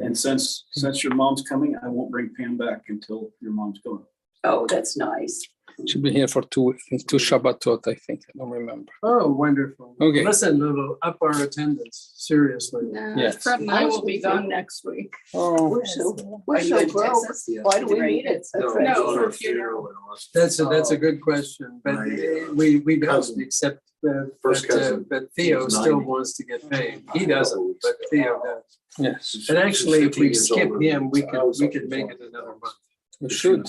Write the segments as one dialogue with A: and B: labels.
A: And since your mom's coming, I won't bring Pam back until your mom's going.
B: Oh, that's nice.
C: She'll be here for two Shabbatot, I think. I don't remember.
D: Oh, wonderful.
C: Okay.
D: Listen, it'll up our attendance, seriously.
C: Yes.
E: Fred and I will be gone next week.
C: Oh,
B: We're
E: Are
B: so
E: you in
B: broke.
E: Texas?
B: Why do we need it?
E: No, for a funeral.
D: That's a good question, but we don't, except but Theo still wants to get paid. He doesn't, but Theo does.
C: yes.
D: And actually, if we skip him, we could make it another month.
C: We should.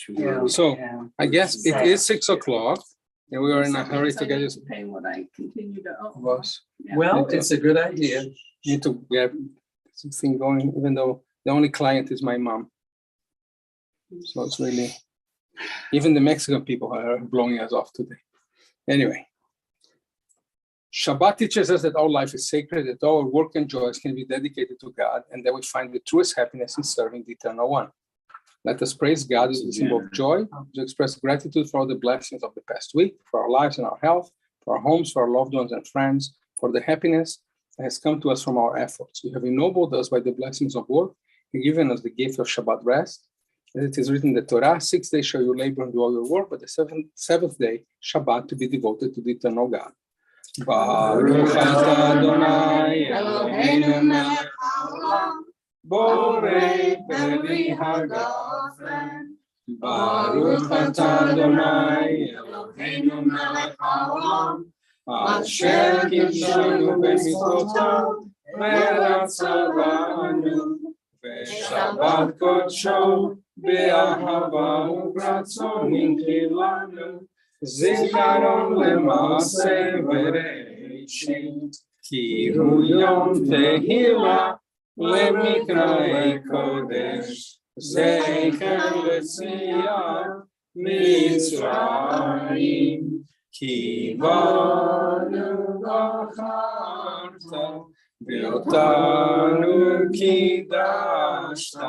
B: Yeah.
C: So
B: Yeah.
C: I guess it is 6:00 and we are in a hurry to get this.
E: Pay what I continue to owe.
C: Boss.
E: Yeah.
D: Well, it's a good idea.
C: Need to get something going, even though the only client is my mom. So it's really, even the Mexican people are blowing us off today. Anyway, Shabbat teaches us that our life is sacred, that our work and joys can be dedicated to God, and that we find the truest happiness in serving the Eternal One. Let us praise God as a symbol of joy, to express gratitude for all the blessings of the past week, for our lives and our health, for our homes, for our loved ones and friends, for the happiness that has come to us from our efforts. You have ennobled us by the blessings of work and given us the gift of Shabbat rest. As it is written in the Torah, 6 days shall you labor and do all your work, but the seventh day, Shabbat, to be devoted to the eternal God. Baruch atah Adonai Eloheinu melech haolam, borei peri hagafen. Baruch atah Adonai Eloheinu melech haolam, asher kidshanu b'mitzvotav v'ratzah banu, v'shabbat kodsho be'ahava u'bratzon inchilanu, zikaron le'maaseh v'reishit, ki hu yom tehila le'mikra'ei kodesh, zecher le'tziyah mitzrayim, ki banu b'charta ve'otanu kidashta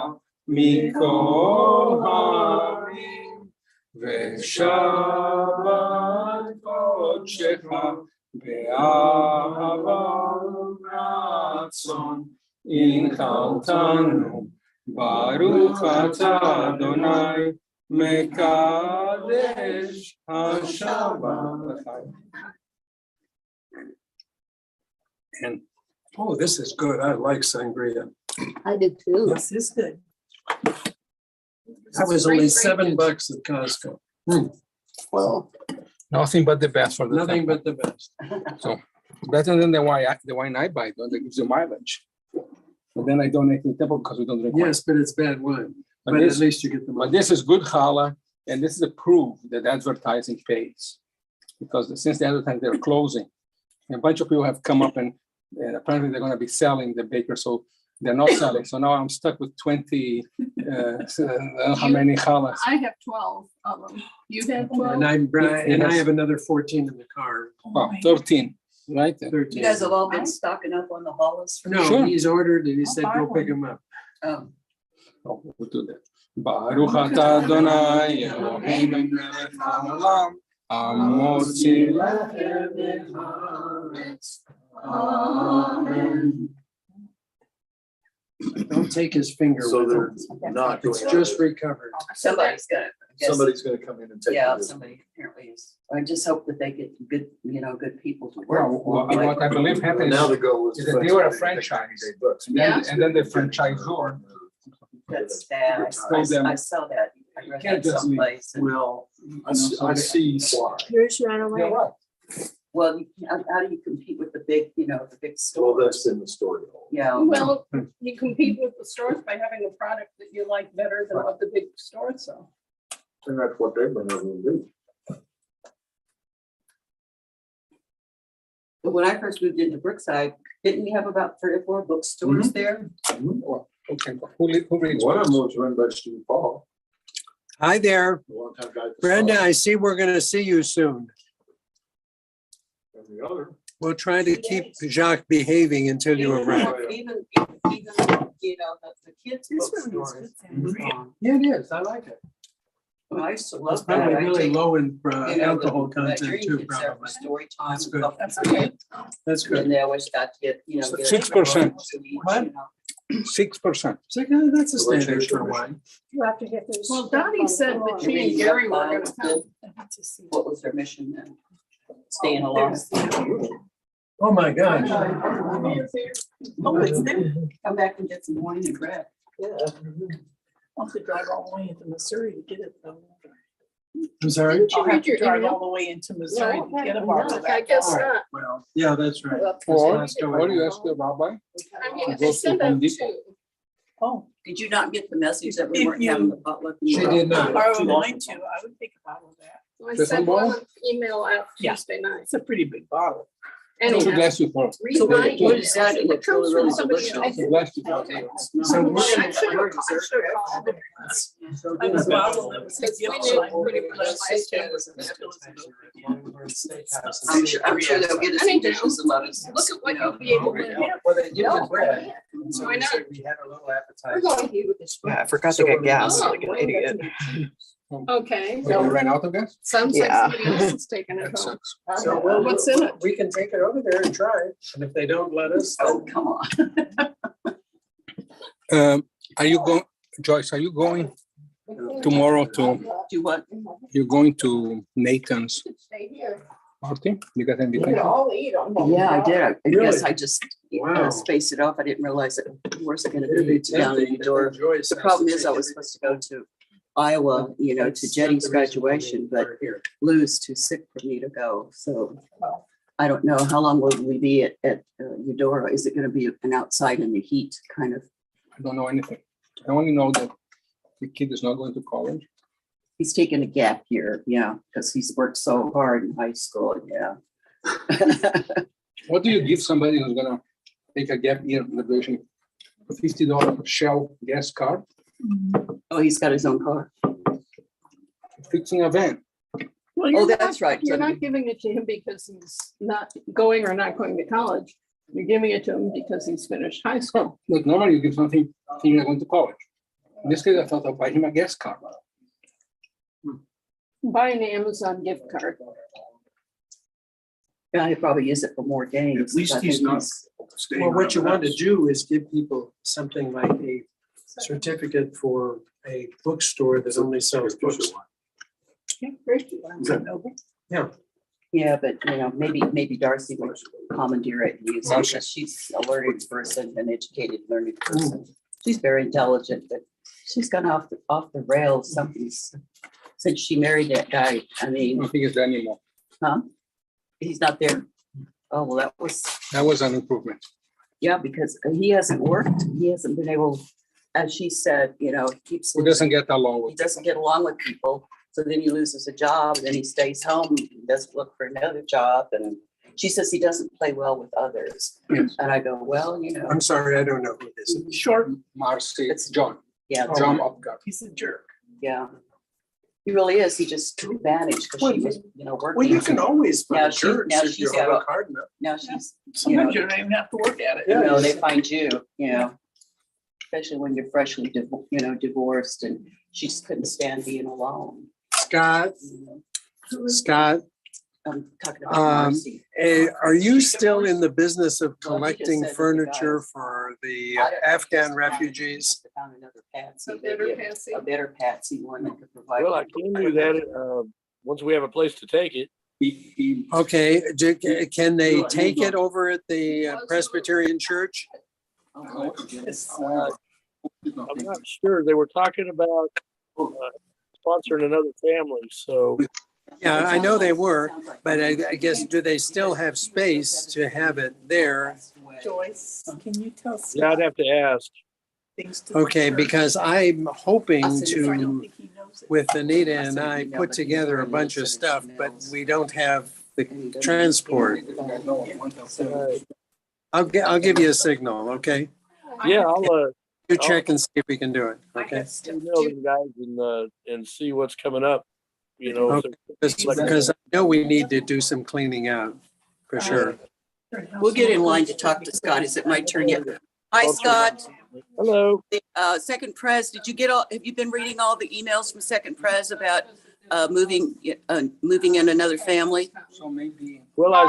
C: mikol ha'arim, ve'shabbat kodshecha be'ahava u'ratzon inchaltanu, baruch atah Adonai mekadesh hashabbat. And
D: Oh, this is good. I like sangria.
B: I did too.
D: This is good. That was only $7 at Costco.
B: Well,
C: nothing but the best for the
D: Nothing
C: temple.
D: but the best.
C: So better than the wine I buy, though, that gives you mileage. But then I donate to the temple because we don't drink wine.
D: Yes, but it's bad wine.
C: But
D: But
C: this-
D: at least you get the
C: But
D: money.
C: this is good challah, and this is a proof that advertising pays. Because since the advertising, they're closing. A bunch of people have come up and apparently they're going to be selling the baker, so they're not selling. So now I'm stuck with 20, how many challahs?
E: I have 12 of them. You have 12?
D: And I have another 14 in the car.
C: Well, 13, right?
D: 13.
B: you guys have all been stocking up on the challahs?
D: No,
C: Sure.
D: he's ordered and he said,
E: I'll buy
D: go pick
E: one.
D: him up.
B: Oh,
C: Oh, we'll do that. Baruch atah Adonai Eloheinu melech haolam, hamotzi lechem v'haaretz. Amen.
D: Don't take his finger
F: So
D: with
F: they're
D: him.
F: not going
D: It's
F: to,
D: just recovered.
B: somebody's gonna. I guess-
F: somebody's gonna come in and take
B: Yeah,
F: it.
B: somebody apparently is. I just hope that they get good, good people to
C: Well,
B: work.
C: what I believe
F: And
C: happens
F: now the goal is.
C: is that they were a franchise. And then the franchisor.
B: That's bad. I saw that. I read
C: Can't
B: that
C: just leave.
B: someplace.
D: Well,
F: I see why.
E: Yours ran away.
C: You're right.
B: Well, how do you compete with the big, the big
F: Well,
B: stores?
F: that's been the story.
B: Yeah.
E: Well, you compete with the stores by having a product that you like better than what the big stores sell.
F: And that's what they've been able to do.
B: But when I first moved into Brookside, didn't we have about 3 or 4 bookstores there?
C: Well, okay, who reads
F: One of them
C: books?
F: was run by Steve Paul,
D: hi there.
F: a longtime guy. at the
D: Brenda,
F: Star.
D: I see we're going to see you soon.
F: And the other.
D: We'll try to keep Jacques behaving until you arrive.
B: Even, the kids bookstores.
D: Yeah, it is. I like it.
B: Well, I used to
D: It's
B: love that.
D: probably
B: I
D: really
B: take,
D: low in
B: that
D: alcohol content
B: drink
D: too,
B: kids there for
D: probably.
B: story time.
D: That's good.
E: That's okay.
D: That's good.
B: And they always got to get,
C: 6%.
D: What?
C: 6%.
D: It's like, that's a standard for wine.
G: You have to get those.
E: Well, Dottie said that she and Gary were gonna come.
B: What was their mission then? Staying alive.
D: Oh, my gosh.
B: Oh, it's there. Come back and get some wine and bread.
G: I'll have to drive all the way into Missouri to get it though.
D: I'm sorry?
E: Did you
G: I'll have
E: read
G: to
E: your
G: drive
E: email?
G: all the way into Missouri to get a
E: No,
G: bottle of
E: I
G: that.
E: guess
G: car.
E: not.
D: Well, yeah, that's right.
C: Or you ask the rabbi.
E: I mean,
C: Goes
E: they
C: to
E: sent
C: Home
E: out
C: Depot.
E: two.
G: Oh,
B: Did you not get the message that we
G: If
B: weren't
G: you-
B: having the potluck?
D: She did not.
G: borrow wine too, I would take a bottle of that.
E: I
C: Just
E: sent
C: one
E: one email out
G: Yeah.
E: Tuesday night.
G: It's a pretty big bottle.
C: Two
E: Anyhow,
C: glasses for.
E: read
B: So
E: my
B: what
E: email.
B: is that? It
E: It
B: looks
E: comes
B: really,
E: from somebody
B: really
E: else.
C: Two glasses for.
D: So
E: I
D: we're-
E: should have called. I was a bottle that was. Because we knew pretty much last year.
B: I'm sure they'll get us some dishes and let us.
E: Look at what you'll be able to have.
D: Well, they give
E: No,
D: us bread. So
E: Why
D: we
E: not?
D: said we had a little
E: We're
D: appetizer.
E: going to eat with this.
H: Yeah, I forgot to get gas
E: Oh,
H: like an
E: well,
H: idiot.
E: Okay,
C: Wait, you ran out of gas?
E: sounds like
H: Yeah.
E: somebody else is taking it
C: That
E: home.
C: sucks.
D: So we'll-
E: What's in it?
D: We can take it over there and try it. And if they don't let us,
B: Oh,
D: then
B: come on.
C: Are you going, Joyce, are you going tomorrow to,
B: Do what?
C: you're going to Nathan's
E: Stay here.
C: party? You got an
E: We could
C: invitation?
E: all eat on. what we
B: Yeah, I
E: got.
B: did. I
D: Really?
B: guess I just
D: Wow.
B: spaced it off. I didn't realize it. Where's it gonna
D: it'd be
B: be? Down in
D: tempting.
B: Eudora.
D: to enjoy
B: The problem is I was supposed to go to Iowa, to Jetty's graduation, but Lou's too sick for me to go. So I don't know. How long will we be at Eudora? Is it gonna be an outside in the heat kind of?
C: I don't know anything. I only know that the kid is not going to college.
B: He's taking a gap year, yeah, because he's worked so hard in high school, yeah.
C: What do you give somebody who's gonna take a gap year graduation? A $50 Shell gas card,
B: Oh, he's got his own car.
C: fixing a van.
E: Well, you're
B: that's
E: not-
B: right.
E: You're not giving it to him because he's not going or not going to college. You're giving it to him because he's finished high school.
C: Look, normally you give something thinking you're going to college. In this case, I thought I'll buy him a gas card.
E: Buy an Amazon gift card.
B: Yeah, he'll probably use it for more games.
A: At least
B: I
A: he's
B: think
A: not staying
D: Well, what you
A: around
D: want
A: the
D: to
A: house.
D: do is give people something like a certificate for a bookstore that only sells books.
E: Yeah, great. Noble.
B: Yeah, but maybe Darcy will commandeer it and use it
C: Darcy.
B: because she's a learned person, an educated learned person. She's very intelligent, but she's gone off the rails. Something's since she married that guy. I
C: I
B: mean,
C: don't think it's there anymore.
B: he's not there. Oh, well,
C: That was an improvement.
B: yeah, because he hasn't worked. He hasn't been able, as she said, he keeps.
C: Who doesn't get along
B: He
C: with.
B: doesn't get along with people. So then he loses a job, then he stays home, he doesn't look for another job. And she says he doesn't play well with others.
C: Yes.
B: And I go, well,
D: I'm sorry, I don't know who this is.
E: Short.
C: Marcy,
B: It's-
C: John,
B: yeah,
C: John Upgard.
G: He's a jerk.
B: yeah. He really is. He just took advantage because she was, working.
D: Well, you can always
B: Now
D: find
B: she-
D: jerks
B: now
D: if
B: she's
D: you
B: got
D: work
B: a-
D: hard enough.
B: Now she's,
G: Sometimes you don't even have to work at it.
D: Yeah.
B: they find you, especially when you're freshly, divorced and she just couldn't stand being alone.
D: Scott, Scott,
B: I'm talking about
D: Um,
B: Marcy.
D: are you still in the business of
B: Well, he just
D: collecting
B: said that the
D: furniture
B: guys-
D: for the
B: I don't know,
D: Afghan
B: just
D: refugees?
B: Found another Patsy.
E: A better Patsy.
B: A better Patsy, one that could provide.
I: Well, I can do that, once we have a place to take it.
D: Okay, can they take it over at the Presbyterian Church?
B: Oh,
I: I'm not sure. They were talking about sponsoring another family, so
D: Yeah, I know they were, but I guess, do they still have space to have it there?
G: Joyce, can you tell
I: yeah, I'd
G: Scott
I: have to ask.
G: things to? the
D: Okay,
G: church?
D: because I'm hoping
G: I don't
D: to,
G: think he knows it.
D: with Anita and I, put together a bunch of stuff, but we don't have the transport. I'll give you a signal, okay?
I: Yeah, I'll,
D: You check and see if we can do it, okay?
I: email them guys and see what's coming up, if they're-
D: Because I know we need to do some cleaning out, for sure.
B: We'll get in line to talk to Scott. Is it my turn yet? Hi, Scott.
I: Hello.
B: Second Pres, have you been reading all the emails from Second Pres about moving in another family?
C: So maybe.
I: Well, I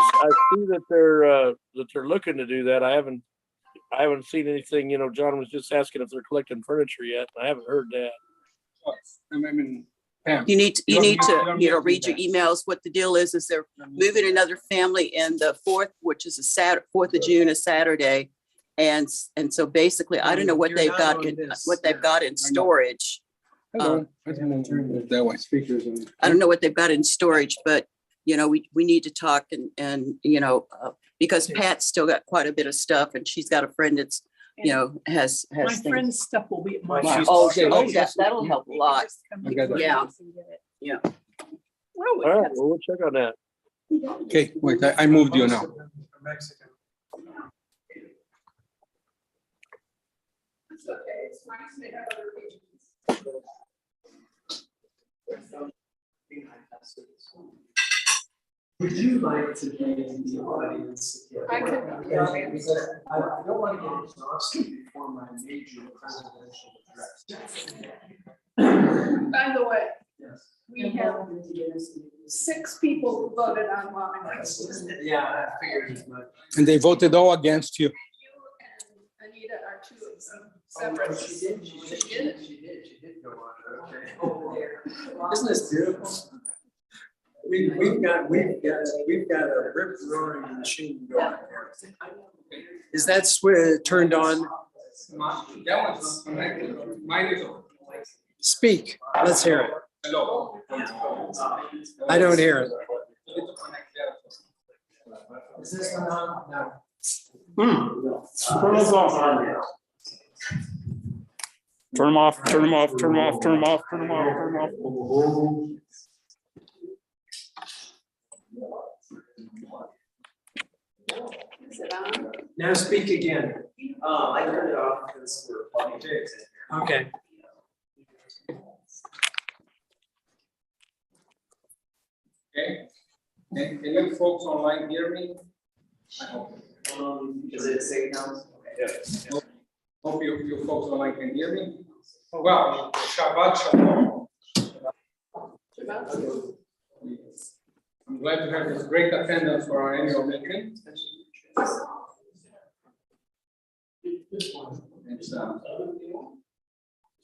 I: see that they're looking to do that. I haven't I haven't seen anything, John was just asking if they're collecting furniture yet. I haven't heard that.
C: I mean, Pam.
B: You need
C: You don't
B: to,
C: need to
B: read
C: do
B: your
C: that.
B: emails. What the deal is they're moving another family in the 4th, which is 4th of June, a Saturday. And so basically, I don't know what
D: You're
B: they've
D: not
B: got
D: on
B: in,
D: this.
B: what they've got in storage.
C: Hello. I don't know that way. Speakers.
B: I don't know what they've got in storage, but, we need to talk and because Pat's still got quite a bit of stuff and she's got a friend that's, has
G: My
B: things.
G: friend's stuff will be at my
B: Wow.
G: house.
B: Oh,
C: Okay,
B: oh,
C: yes.
B: that'll help a lot.
C: I got that.
B: Yeah.
E: Well,
I: All right, well, we'll check on that.
C: Okay, wait, I moved you now.
D: Mexican.
E: It's okay. It's nice to have other people.
D: Would you like to be in the audience?
E: I could be in the audience.
D: Because I don't want to get exhausted before my major presidential address.
E: By the way,
D: Yes.
E: we have 6 people who voted online.
D: Yeah, I figured as much.
C: And they voted all against you.
E: You and Anita are 2 of them separate.
D: She did.
E: She did.
D: She did go on, okay. Isn't this beautiful? We've got a rip roaring machine going here. Is that turned on?
C: That one's not connected. Mine is on.
D: Speak, let's hear it.
C: Hello.
D: I don't hear it.
C: It's connected.
D: Is this one on? No.
A: Turn those off.
F: Turn them off, turn them off, turn them off, turn them off, turn them off, turn them off.
E: Is it on?
D: Now speak again.
H: I turned it off because we're plugging jigs.
D: Okay.
C: Okay. Can you folks online hear me? I hope.
H: Is it safe now?
C: Hope you folks online can hear me. Well, Shabbat Shalom. I'm glad to have this great attendance for our annual meeting. It's,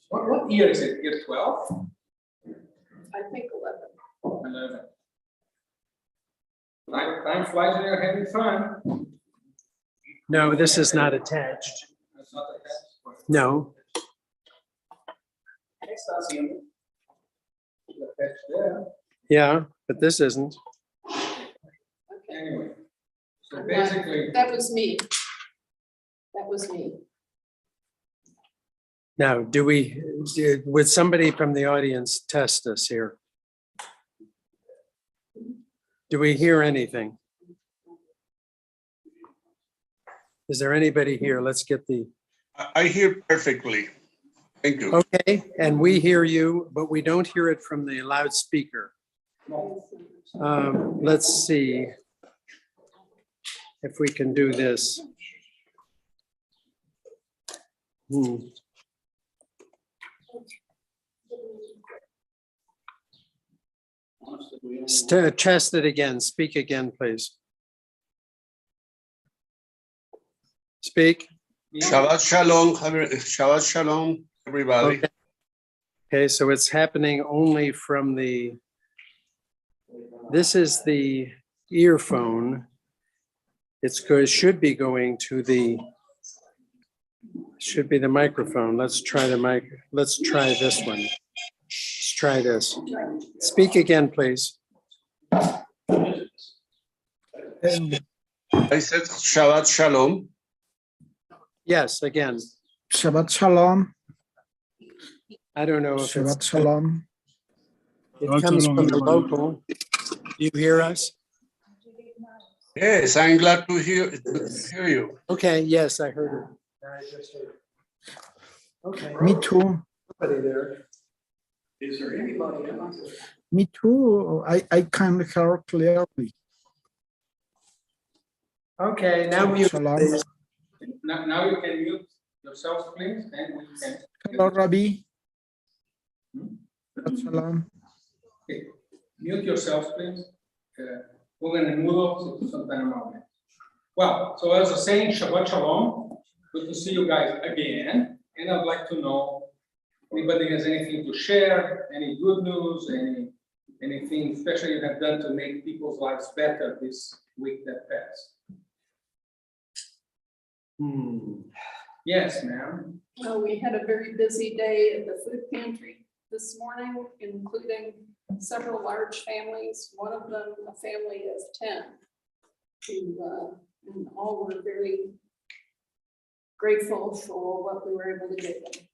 C: what year is it? Year 12?
E: I think 11.
C: 11. Time flies when you're having fun.
D: No, this is not attached.
C: That's not the best.
D: No.
C: It's not the attached there.
D: Yeah, but this isn't.
C: Anyway, so basically,
E: That was me. That was me.
D: Now, would somebody from the audience test us here? Do we hear anything? Is there anybody here? Let's get the,
F: I hear perfectly. Thank you.
D: okay, and we hear you, but we don't hear it from the loudspeaker. Let's see if we can do this. Test it again. Speak again, please. Speak.
F: Shabbat Shalom, everybody.
D: Okay. Okay, so it's happening only from the, this is the earphone. It should be going to the, should be the microphone. Let's try the mic. Let's try this one. Let's try this. Speak again, please.
F: I said Shabbat Shalom.
D: Yes, again.
J: Shabbat Shalom.
D: I don't know if
J: Shabbat
D: it's,
J: Shalom.
D: it comes from the local. Do you hear us?
F: Yes, I'm glad to hear you.
D: Okay, yes, I heard it. Okay.
J: Me too.
D: Somebody there.
C: is there anybody else?
J: Me too. I can hear clearly.
D: Okay, now we.
J: Shalom.
C: Now you can mute yourself, please, and we can.
J: Hello, Rabbi. Shabbat Shalom.
C: Okay. Mute yourselves, please. Pongan en mudo si son tan amables. Well, so as I was saying, Shabbat Shalom. Good to see you guys again. And I'd like to know, anybody has anything to share, any good news, anything special you have done to make people's lives better this week that passed? Yes, ma'am.
E: Well, we had a very busy day at the food pantry this morning, including several large families, one of them a family of 10, who and all were very grateful for what we were able to give them.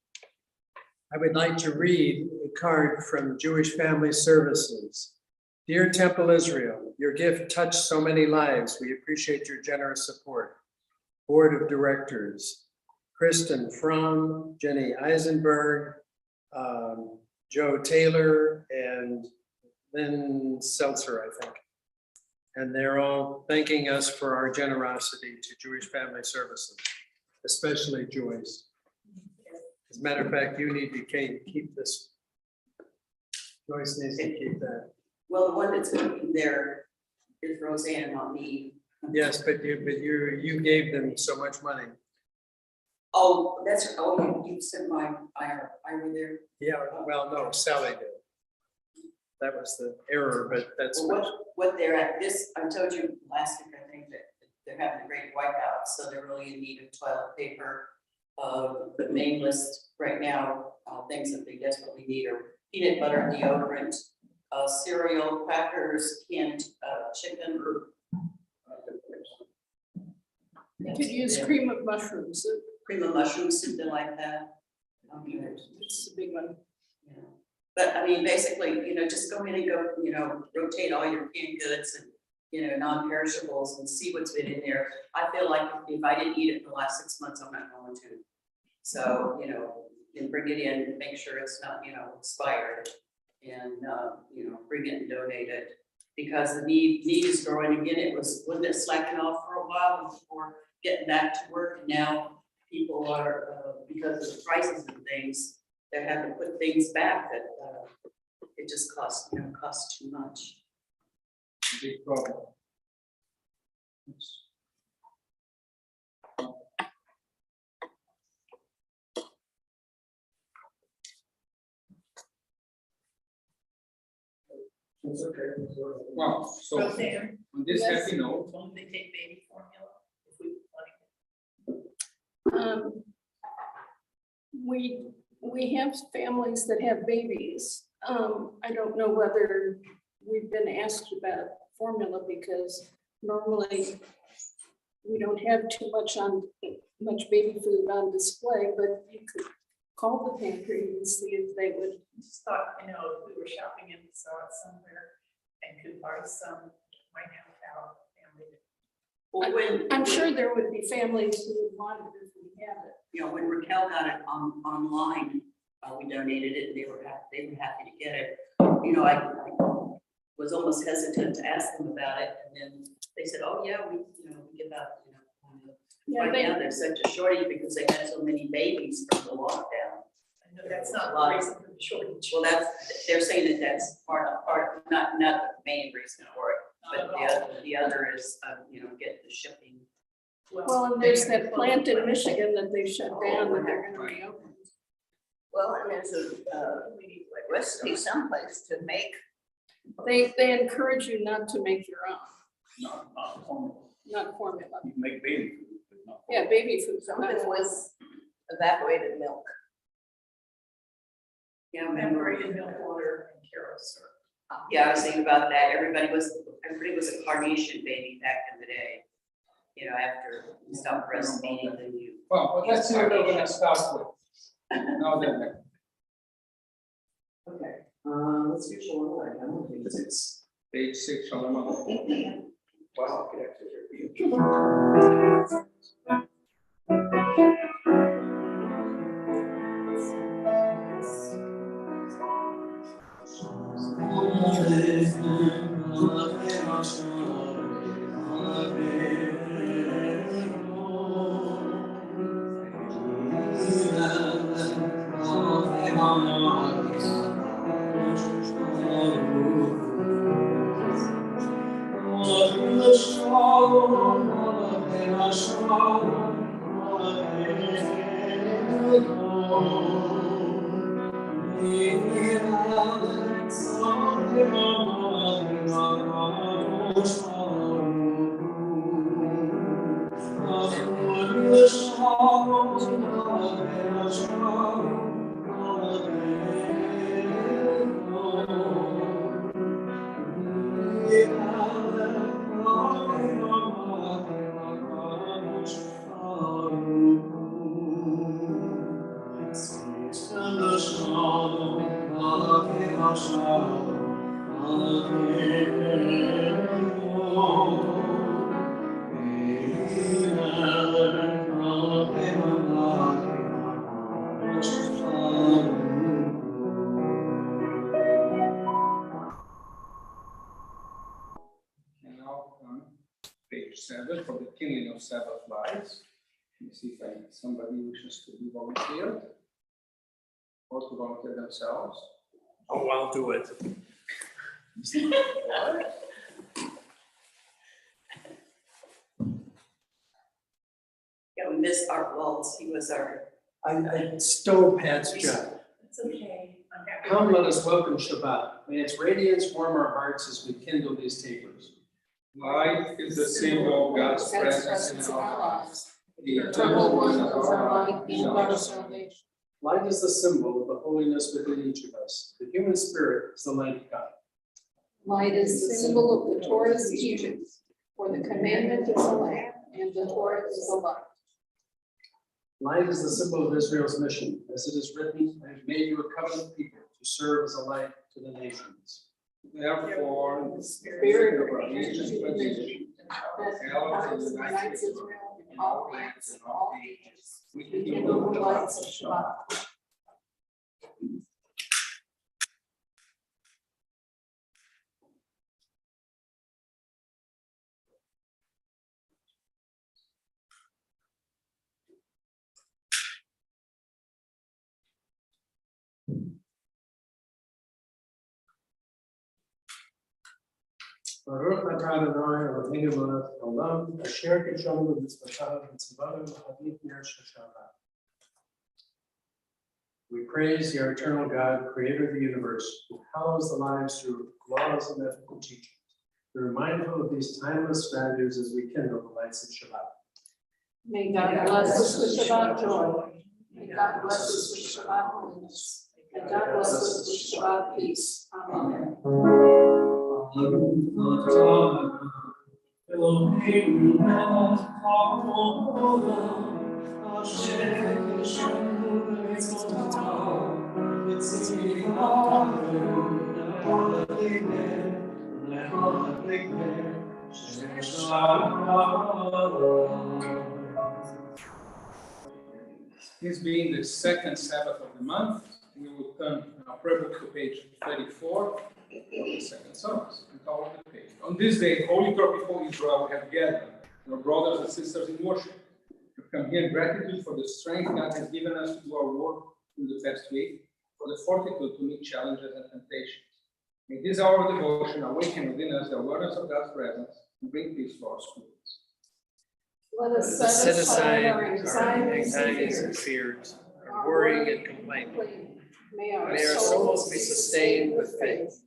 D: I would like to read a card from Jewish Family Services. Dear Temple Israel, your gift touched so many lives. We appreciate your generous support. Board of Directors, Kristen Fromm, Jenny Eisenberg, Joe Taylor, and Lynn Seltzer, I think. And they're all thanking us for our generosity to Jewish Family Services, especially Joyce. As a matter of fact, you need to keep this. Joyce needs to keep that.
B: Well, the one that's working there is Roseanne, not me.
D: Yes, but you gave them so much money.
B: Oh, that's, oh, you sent my IRA there.
D: Yeah, well, no, Sally did. That was the error, but that's
B: What they're at this, I told you last week, I think, that they're having a great wipeout, so they're really in need of toilet paper. The main list right now, things that they desperately need are peanut butter, deodorant, cereal, crackers, canned chicken.
E: You could use cream of mushroom soup.
B: Cream of mushroom, something like that.
E: It's a big one.
B: Yeah. But I mean, basically, just go in and go, rotate all your canned goods and, non-perishables and see what's been in there. I feel like if I didn't eat it for the last 6 months, I'm not going to. So, and bring it in and make sure it's not, expired and, bring it and donate it because the need is growing again. Wasn't it slacking off for a while before getting back to work? And now people are, because of the prices and things, they're having to put things back that it just costs too much.
C: Big problem.
D: It's okay.
C: Wow, so on
G: Roseanne,
C: this happy note,
G: don't they take baby formula if we like?
E: We have families that have babies. I don't know whether we've been asked about formula because normally we don't have too much much baby food on display, but you could call the pantry and see if they would.
G: Just thought, if we were shopping and saw it somewhere and could buy some, might help out family.
E: I'm sure there would be families who would want it if we have it.
B: When Raquel got it online, we donated it and they were happy to get it. I was almost hesitant to ask them about it. And then they said, oh yeah, we give out,
E: Yeah,
B: right now there's such a shortage because they had so many babies from the lockdown.
G: I know that's not the reason for the shortage.
B: Well, they're saying that's part, not the main reason for it, but the other is, get the shipping.
E: Well, and there's that plant in Michigan that they shut down that they're gonna reopen.
B: Well, and there's a recipe someplace to make.
E: They encourage you not to make your own,
A: Not formula.
E: not formula.
A: You can make baby food, but not.
E: Yeah, baby food.
B: Something with evaporated milk. Yeah,
G: Evaporated milk, water, and carrot syrup.
B: Yeah, I was thinking about that. Everybody was a carnation baby back in the day. After you stop breastfeeding, then you.
C: well, let's see what we're gonna start with. Now then,
B: Okay, let's do 4. I don't think it's.
C: page 6 on the model.
B: Wow.
K: Shalom,
C: And now on page 7 for the kindling of Sabbath lights. Let me see if somebody wishes to be volunteered or to volunteer themselves.
I: Oh, I'll do it.
B: Yeah, we missed Art Waltz. He was our.
D: I stole Pat's job.
G: It's okay.
D: Come, let us welcome Shabbat. May its radiance warm our hearts as we kindle these tapers.
C: Light is the symbol of God's presence in our lives. The
E: Eternal one is our light and our
C: our
E: salvation.
D: Light is the symbol of the holiness within each of us. The human spirit is the light of God.
E: Light is the symbol of the Torah's teachings, for the commandment is the lamp and the Torah is the light.
D: Light is the symbol of Israel's mission. As it is written, I have made you a covenant people to serve as a light to the nations.
C: Therefore,
E: The
C: spirit
E: spirit
C: of our ancient tradition,
E: that unites Israel in all lands and all ages. We kindle the lights of Shabbat.
D: Baruch atah Adonai Eloheinu melech haolam, asher kishonu b'mitzvotav v'tzivanu l'chavit ner Shabbat. We praise your eternal God, creator of the universe, who hallows the lives through laws and ethical teachings. We are mindful of these timeless values as we kindle the lights of Shabbat.
E: May God bless us with Shabbat joy. May God bless us with Shabbat holiness. May God bless us with Shabbat peace. Amen.
C: this being the second Sabbath of the month, we will turn our prayer book to page 34 of the second service and cover the page. On this day, holy God before Israel, we have gathered our brothers and sisters in worship. We come here in gratitude for the strength God has given us to do our work in the past week, for the fortitude to meet challenges and temptations. May this hour of devotion awaken within us the awareness of God's presence and bring peace to our spirits.
E: Let us
I: Set aside
E: our
I: our anxieties and fears, our worrying and complaining.
E: May our
I: May our souls be sustained with faith.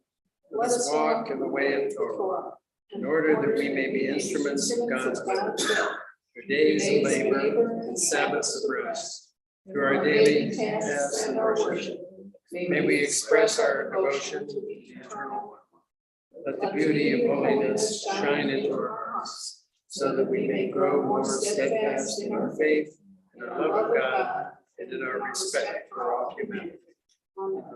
I: Let us walk in the way of Torah, in order that we may be instruments of God's will, through days of labor and Sabbaths of rest, through our daily tasks and worship. May we express our devotion to the Eternal One. Let the beauty of holiness shine into our hearts, so that we may grow more steadfast in our faith, in our love of God, and in our respect for all humanity. Amen.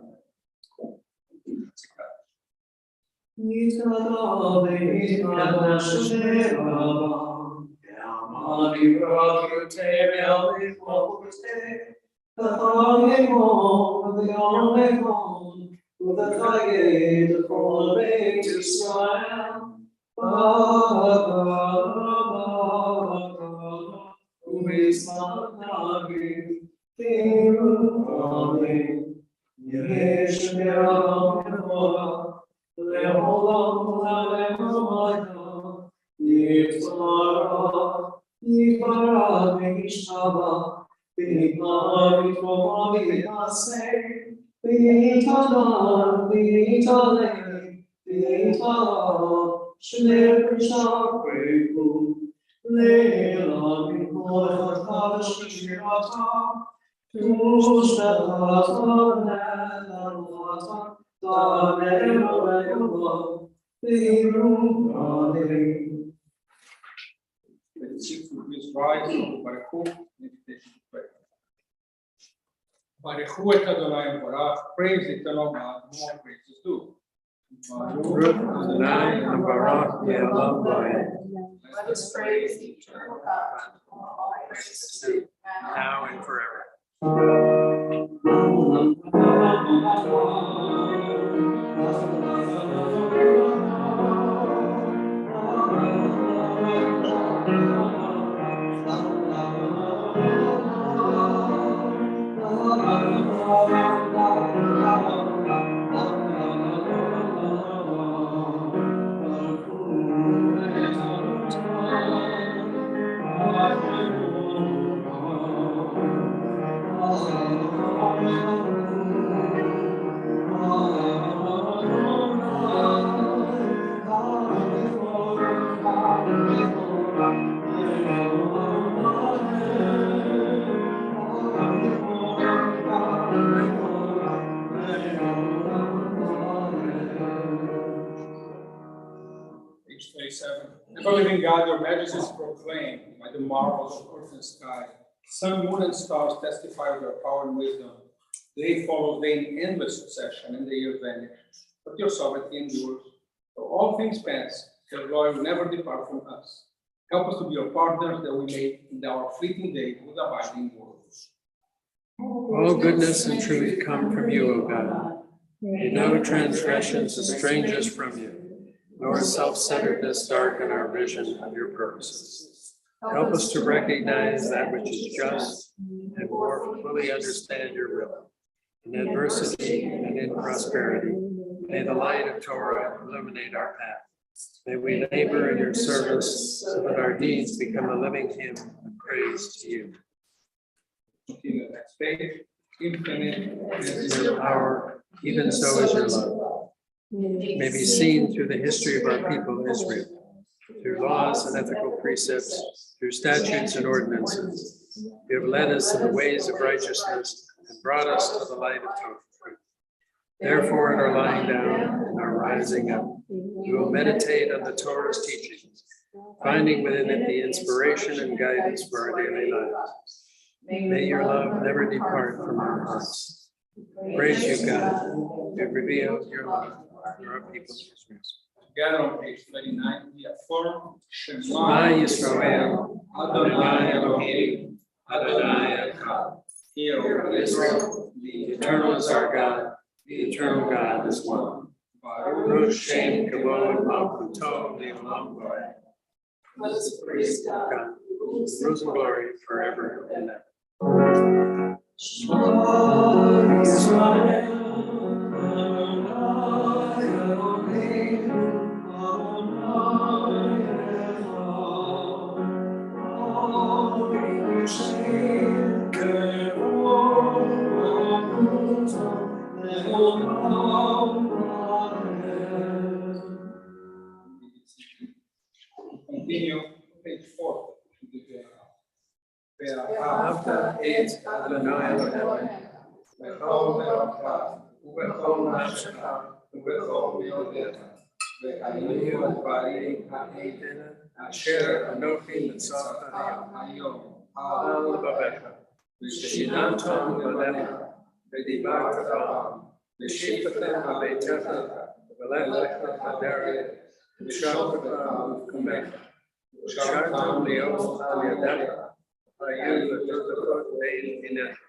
C: Please rise for Baruch, invitation to pray. Baruch et Adonai Barach, praise the eternal God, more praise is due.
I: Baruch Adonai Barach Me'olam Va'ed.
G: Let us praise the eternal God, all praise is due,
I: Now and forever.
C: Page 27. Ever living God, your majesty is proclaimed by the marvels of earth and sky. Sun, moon, and stars testify of your power and wisdom. Day follows day in endless succession, and the years vanish. But your sovereignty endures. Though all things pass, your glory will never depart from us. Help us to be your partners, that we may, in our fleeting days, with abiding words.
I: All goodness and truth come from you, O God. May no transgressions estrange us from you, nor self-centeredness darken our vision of your purposes. Help us to recognize that which is just and more fully understand your will. In adversity and in prosperity, may the light of Torah illuminate our path. May we labor in your service so that our deeds become a living hymn of praise to you.
C: Continue the next page. Infinite
I: As your power, even so is your love. May be seen through the history of our people, Israel, through laws and ethical precepts, through statutes and ordinances. You have led us in the ways of righteousness and brought us to the light of truth. Therefore, in our lying down and our rising up, we will meditate on the Torah's teachings, finding within it the inspiration and guidance for our daily lives. May your love never depart from our hearts. Praise you, God, who revealed your love for our people.
C: Together on page 39, we affirm
I: Shema Yisrael, Adonai Elohim, Adonai Echad. Hear, O Israel, the eternal is our God, the eternal God is one. Baruch Shem Kavod Malchuto Le'olam Vaed.
G: Let us praise God.
I: Rules and glory forever and ever.
C: Continue page 4.
I: ואהבת את אדוני אלוהיך בכל מאודך ובכל נפשך ובכל מאודיך והיו הדברים האלה אשר אנוכי מצווך היום על לבביך ושיננתם לבניך ודיברת בם ושיפתם בביתך ולכלך בדרך ושבתך ובקומך ושרתם להיות על ידך היו לתותפות בין עיניך,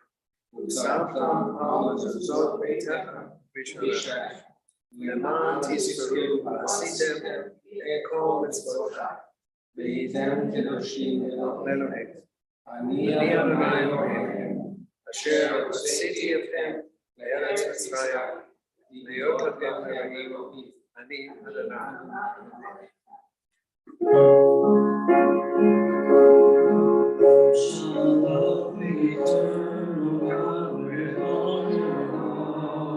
I: ושמתם על מזוזות ביתך בשעריך, למען תזכרו ועשיתם את כל מצוותיי, והייתם קדושים לאלוהיכם. אני אדוני אלוהיכם, אשר הוצאתי אתכם לארץ מצרים, להיות לכם לרעים, אני אדוני.
D: Shall love the eternal God with all your heart.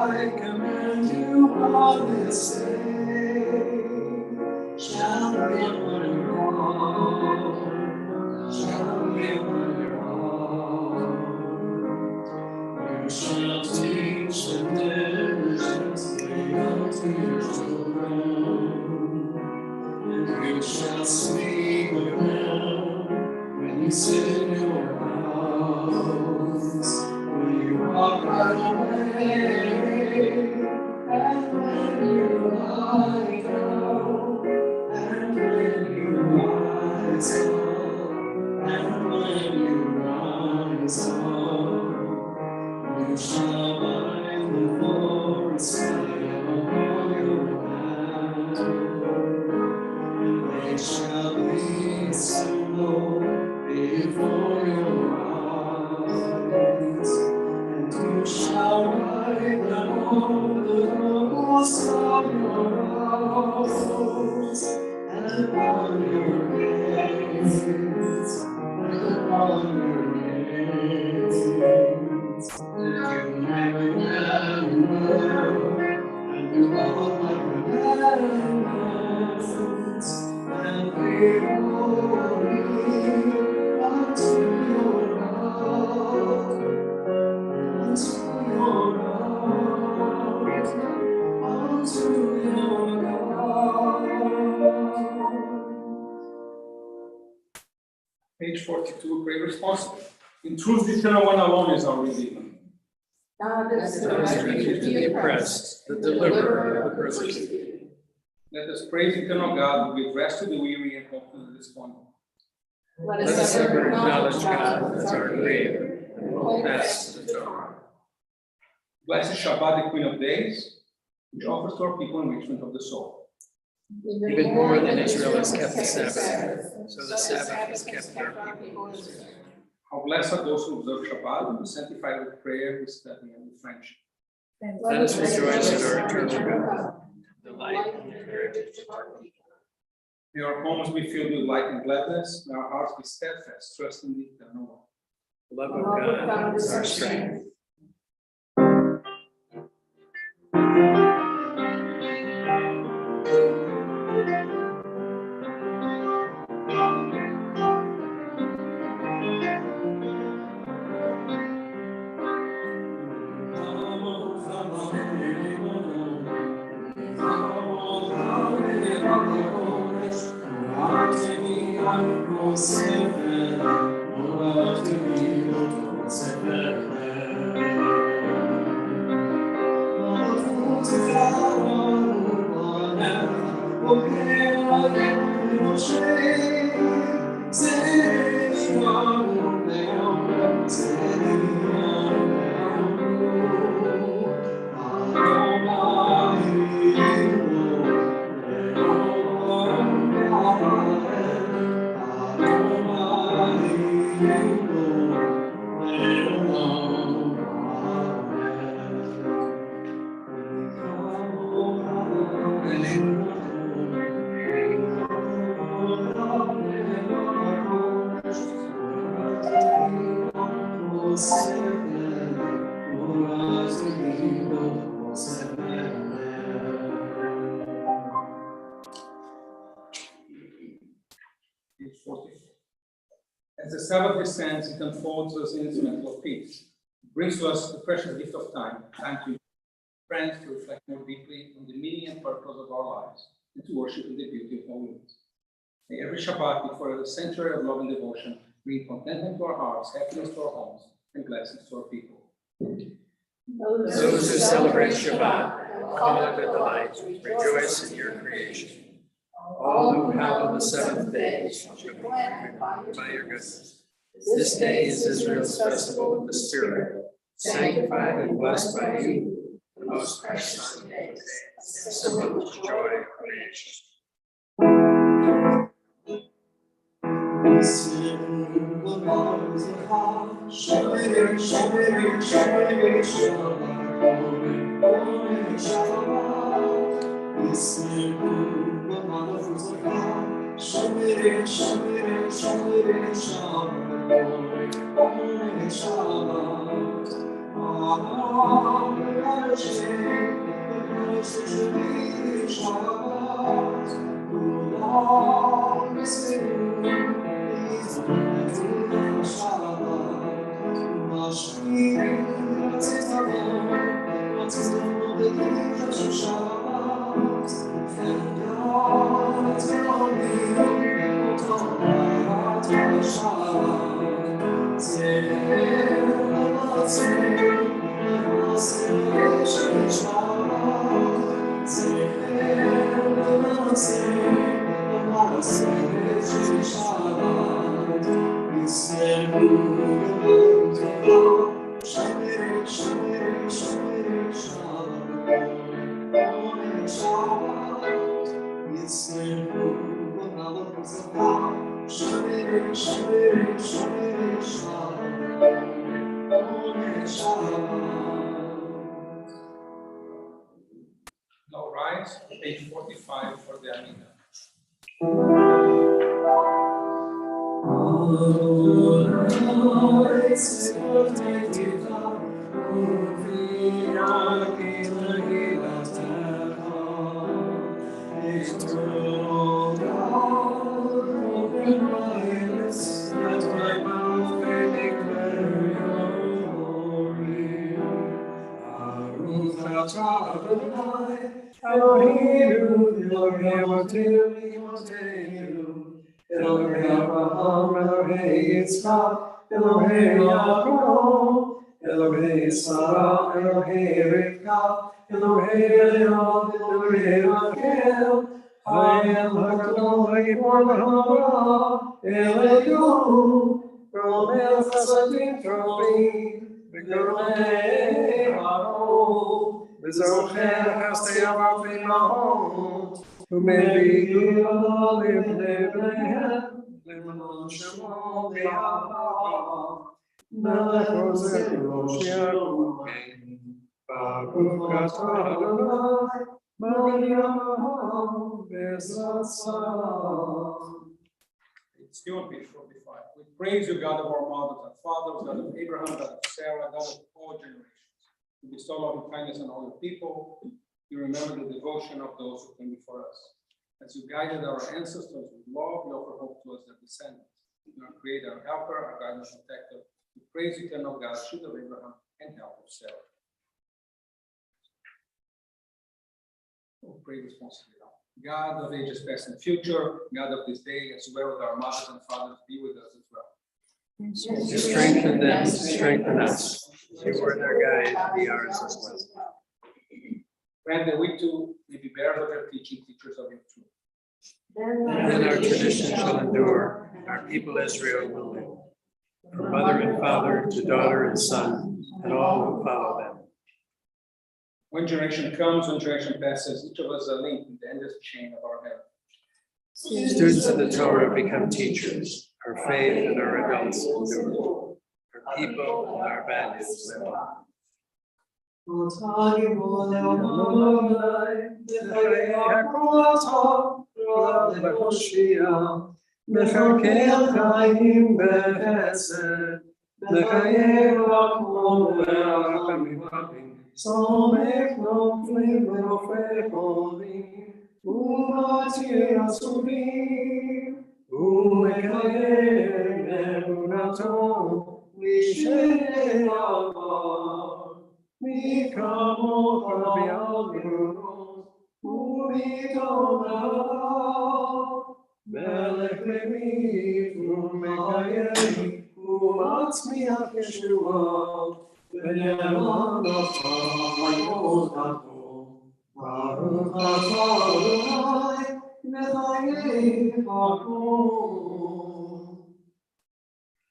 D: I command you on this day shall be on your own, shall be on your own. You shall teach them diligently unto your children, and you shall speak with them when you sit in your house, when you walk by the way, and when you lie down, and when you rise up, and when you rise up, you shall bind the Lord's fire upon your hand, and they shall be a symbol before your eyes, and you shall write them on the doors of your house, and upon your gates, and upon your gates. You may remember, and you love my commandments, and be holy unto your God, unto your God, unto your God.
C: Page 42, pray responsibly. In truth, the eternal one alone is our Redeemer.
E: God is the
I: refuge
E: refuge
I: of the oppressed, the deliverer of the persecuted.
C: Let us praise eternal God who gives rest to the weary and hope to the disappointed.
E: Let
I: Let us ever acknowledge God as our Creator and hold fast to the Torah.
C: Blessed Shabbat, the Queen of Days, which offers to our people enrichment of the soul.
I: Even more than Israel has kept the Sabbath, so the Sabbath has kept our people Israel.
C: How blessed are those who observe Shabbat, who sanctify with prayer, with study, and with friendship.
I: Let us rejoice in our eternal God, delight in the heritage of our people.
C: May our homes be filled with light and gladness, and our hearts be steadfast, trusting the eternal one.
I: The love of God is our strength.
C: As the Sabbath descends, it unfolds us in its mantle of peace. It brings to us the precious gift of time to friends to reflect more deeply on the meaning and purpose of our lives, and to worship in the beauty of holiness. May every Shabbat be for a century of love and devotion, bring contentment to our hearts, happiness to our homes, and blessings to our people.
I: Those who celebrate Shabbat, call it a delight, rejoice in your creation. All who hallow the seventh day shall be glad by your goodness. This day is Israel's festival of the Spirit, sanctified and blessed by you, the most precious of days, symbol of joy of creation.
C: Now rise, page 45 for the Amina.
I: Elohei Abraham, Elohei Yitzchak, Elohei Yaakov, Elohei Sarah, Elohei Rivka, Elohei Leon, Elohei Rachel, Hayel HaGadol HaGibor V'Hara, Elohu, Romel Chasadim Tovim, V'Gormei Ha'ol, V'Zocher Chasdei Avav V'Imahot, ומביאו לבני בניהם, למען שמו ויעברה. מלך עוזר ראש יעקב, ברוך אתה אדוני, מרים בעזרת שרה.
A: Still on page 45. We praise you, God of our mothers and fathers, God of Abraham, God of Sarah, God of all generations. You bestow loving kindness on all your people. You remember the devotion of those who came before us. As you guided our ancestors with love, you offer hope to us, their descendants. You are creator, our helper, our guide and protector. We praise you, eternal God, shoot of Abraham, and help of Sarah. Oh, pray responsibly now. God of ages past and future, God of this day, as well as our mothers and fathers, be with us as well.
I: You strengthen them, strengthen us. You were their guide, be ours as well.
A: Grant that we too may be bearers of your teaching, teachers of your truth.
I: Then our tradition shall endure, and our people Israel will live. From mother and father to daughter and son, and all who follow them.
A: One generation comes, one generation passes, each of us a link in the endless chain of our heaven.
I: Students of the Torah become teachers. Our faith and our adults endure. Our people and our values live on. Mi kamo kabialus, umitona, melech levit, umekayem, umatzmiach Yeshua, v'ne'eman ata yodato, baruch atah Adonai, mechayem hakol.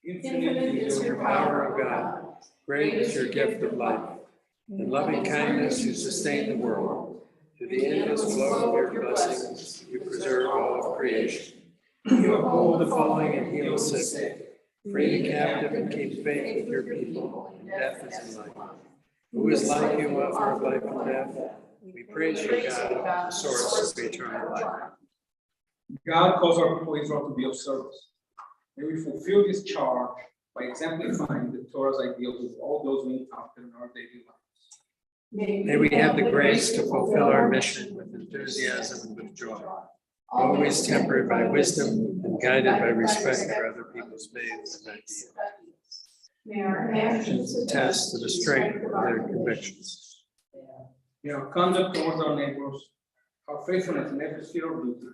I: Infinite is your power, O God. Great is your gift of life. In loving kindness, you sustain the world. To the endless flow of your blessings, you preserve all of creation. You uphold the falling and heal the sick. Free the captive and keep faith with your people. In death is in life. Who is like you, author of life and death? We praise you, God, the source of eternal life.
A: God calls our people Israel to be of service. May we fulfill this charge by exemplifying the Torah's ideals with all those we encounter in our daily lives.
I: May we have the grace to fulfill our mission with enthusiasm and with joy, always tempered by wisdom and guided by respect for other people's faiths and ideals.
E: May our actions
I: Attest to the strength of their convictions.
A: May our conduct towards our neighbors, our faithfulness in every sphere of duty,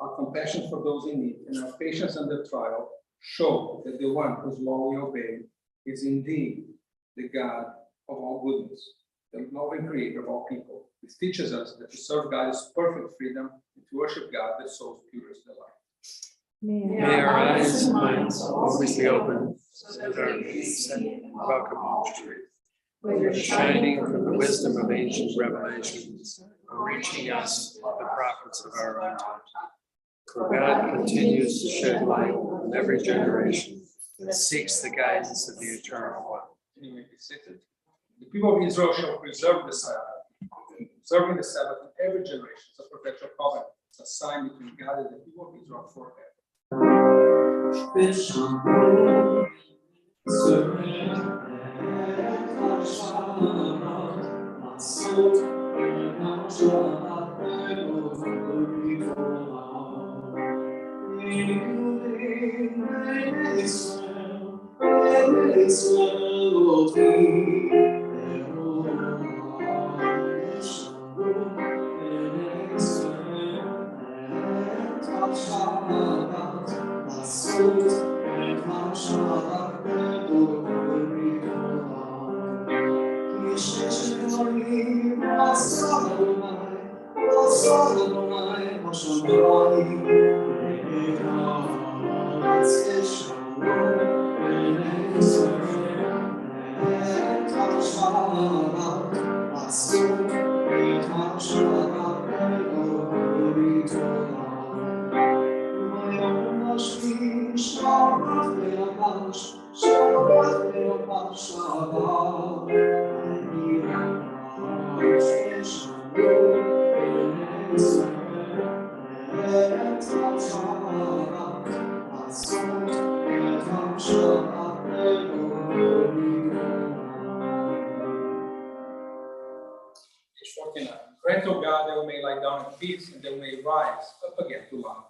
A: our compassion for those in need, and our patience under trial show that the one whose law we obey is indeed the God of all goodness, the loving creator of all people. This teaches us that to serve God is perfect freedom, and to worship God the soul's purest delight.
I: May our eyes and minds always be open, so that our feet and welcome all truth, whether shining from the wisdom of ancient revelations or reaching us, the prophets of our own time. For God continues to shed light on every generation and seeks the guidance of the Eternal One.
A: You may be seated. The people of Israel shall preserve the Sabbath. Observing the Sabbath in every generation is a perpetual covenant. It's a sign between God and the people of Israel forever. Grant, O God, that we may lie down in peace and that we may rise up again to life.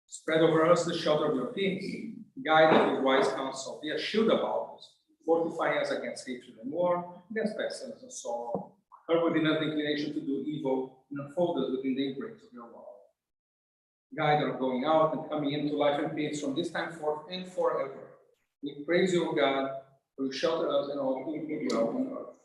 A: Spread over us the shelter of your peace. Guide us with wise counsel. Be a shield about us, fortifying us against hatred and war, against pestilence and sorrow. Curb within us the inclination to do evil, and unfold us within the embrace of your love. Guide our going out and coming into life and peace from this time forth and forever. We praise you, O God, for you shelter us and all who dwell on earth.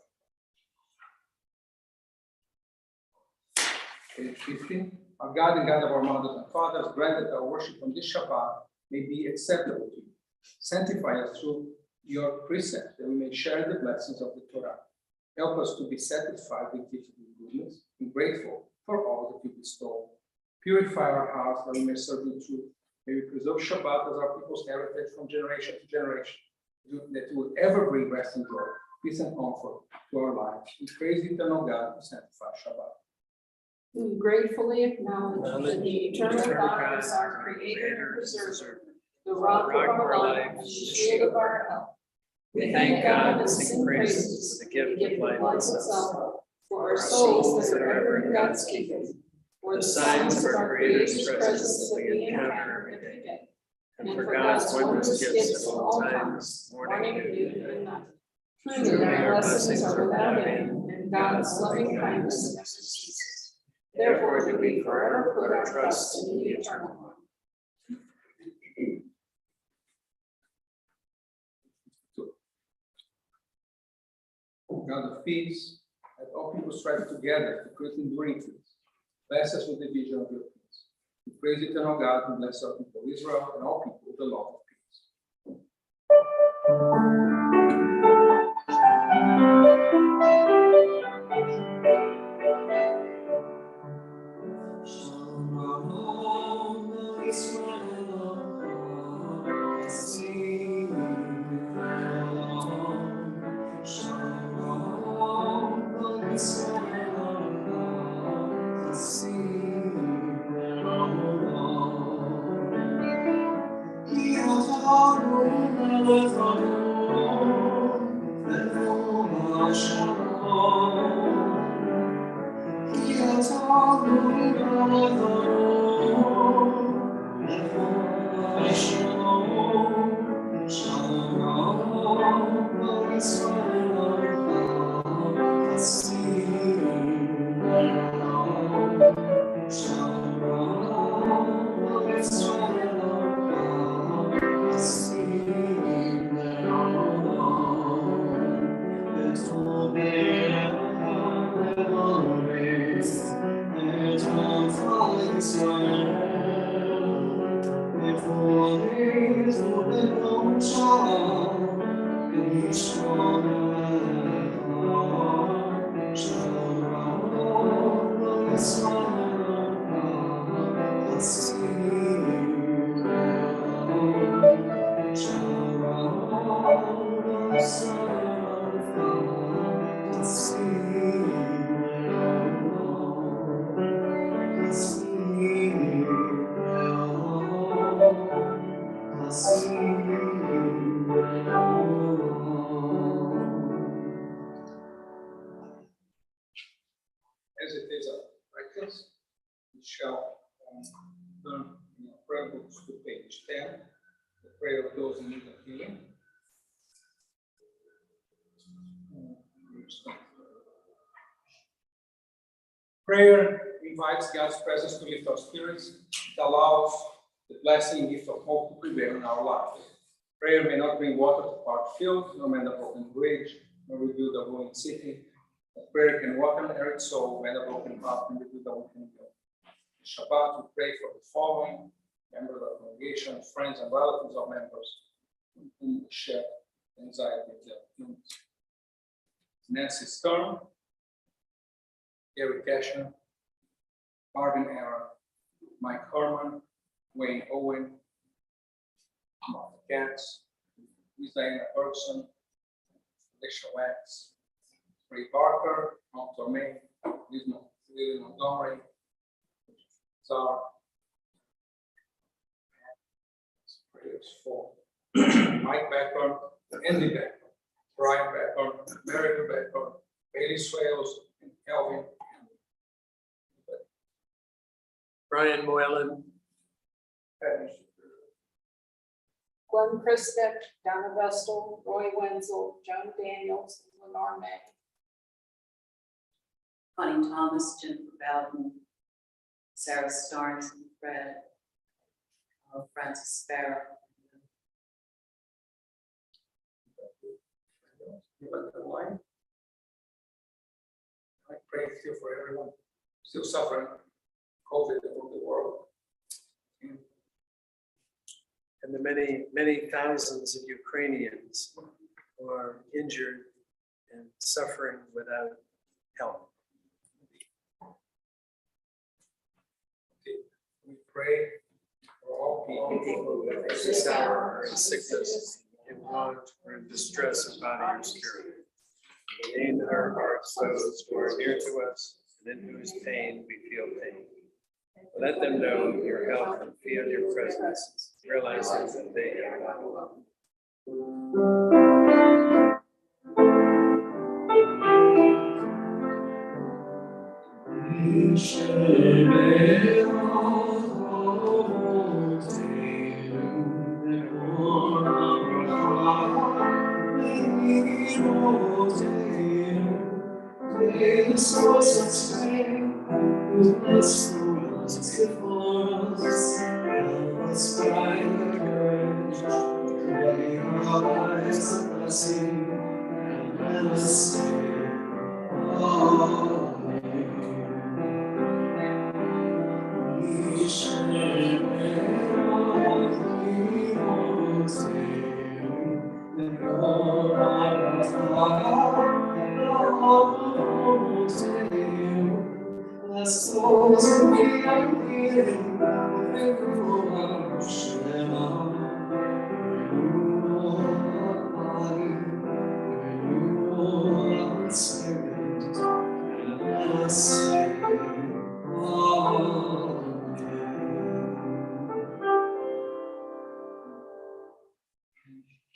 A: Page 15. Our God and God of our mothers and fathers, grant that our worship on this Shabbat may be acceptable to you. Sanctify us through your precepts, that we may share the blessings of the Torah. Help us to be satisfied with gifts of goodness and grateful for all that you bestow. Purify our hearts that we may serve you truth. May we preserve Shabbat as our people's heritage from generation to generation, that will ever bring rest and joy, peace and comfort to our lives. We praise the eternal God who sanctifies Shabbat.
E: We gratefully acknowledge that the eternal God is our creator and preserver, the rock of our life, and the shield of our health.
I: We thank God and sing praises for the gift of life itself,
E: for our souls that are ever in God's keeping, for the signs of our Creator's presence that we encounter every day, and for God's wondrous gifts at all times, morning, noon, and night. Truly, our blessings are without end, and God's loving kindness never ceases. Therefore, do we forever put our trust in the Eternal One.
A: God of peace, let all people strive together to create enduring peace. Bless us with the vision of your peace. We praise the eternal God who bless our people Israel and all people with the love of peace. As it is a practice, we shall turn in our prayer books to page 10, the prayer of those in need of healing. Prayer invites God's presence to lift our spirits. It allows the blessing and gift of hope to prevail in our lives. Prayer may not bring water to parched fields, nor mend a broken bridge, nor rebuild a ruined city. But prayer can welcome an arid soul, mend a broken heart, and rebuild a weakened will. In Shabbat, we pray for the following members of the congregation, friends and relatives of members who share anxiety of their illness. Nancy Stern, Gary Cashner, Marvin Aaron, Mike Herman, Wayne Owen, Martha Katz, Diana Bergson, Alicia Wax, Ray Barker, Tom Tormey, Lily Montgomery, Czar. Prayers for Mike Becker, Andy Becker, Brian Becker, Mary Becker, Bailey Swales, and Kelvin.
I: Brian Moylan,
E: Glenn Christek, Donna Vestal, Roy Wenzel, Joan Daniels, and Lenore May.
B: Connie Thomas, Jennifer Bowden, Sarah Starnes, and Fred, Francis Sparrow.
A: I pray still for everyone still suffering COVID over the world.
I: and the many, many thousands of Ukrainians who are injured and suffering without help.
A: We pray for all people
I: People with this hour are in sickness, in want, or in distress of body or spirit. Lean our hearts those who are near to us, and in whose pain we feel pain. Let them know your help and feel your presence, realizing that they are not alone.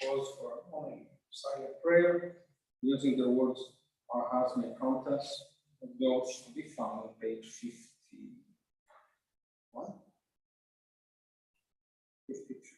A: Pause for a moment, silent prayer, using the words our hearts may prompt us. of those to be found on page 51. 52.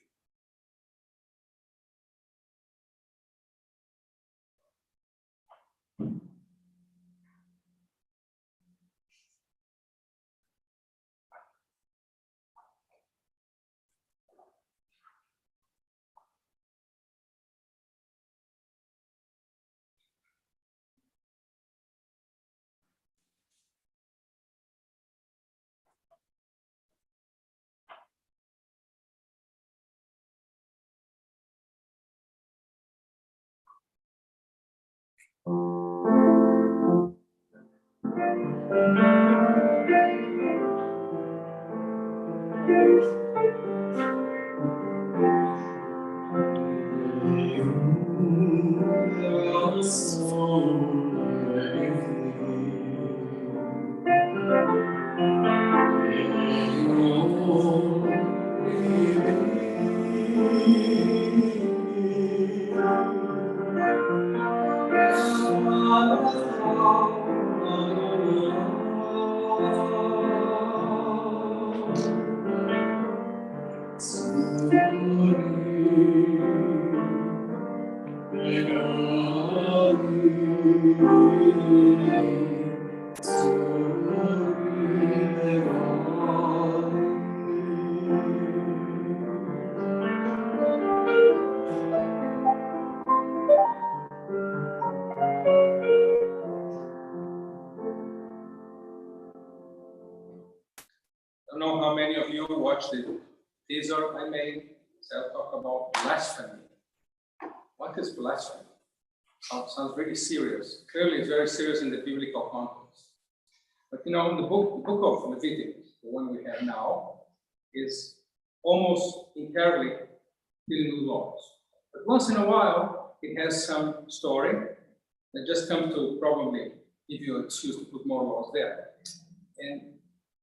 A: I don't know how many of you watched the teaser I made. So I'll talk about blasphemy. What is blasphemy? Sounds really serious. Clearly, it's very serious in the biblical context. But you know, the book of Leviticus, the one we have now, is almost entirely dealing with laws. But once in a while, it has some story that just comes to probably give you an excuse to put more laws there. And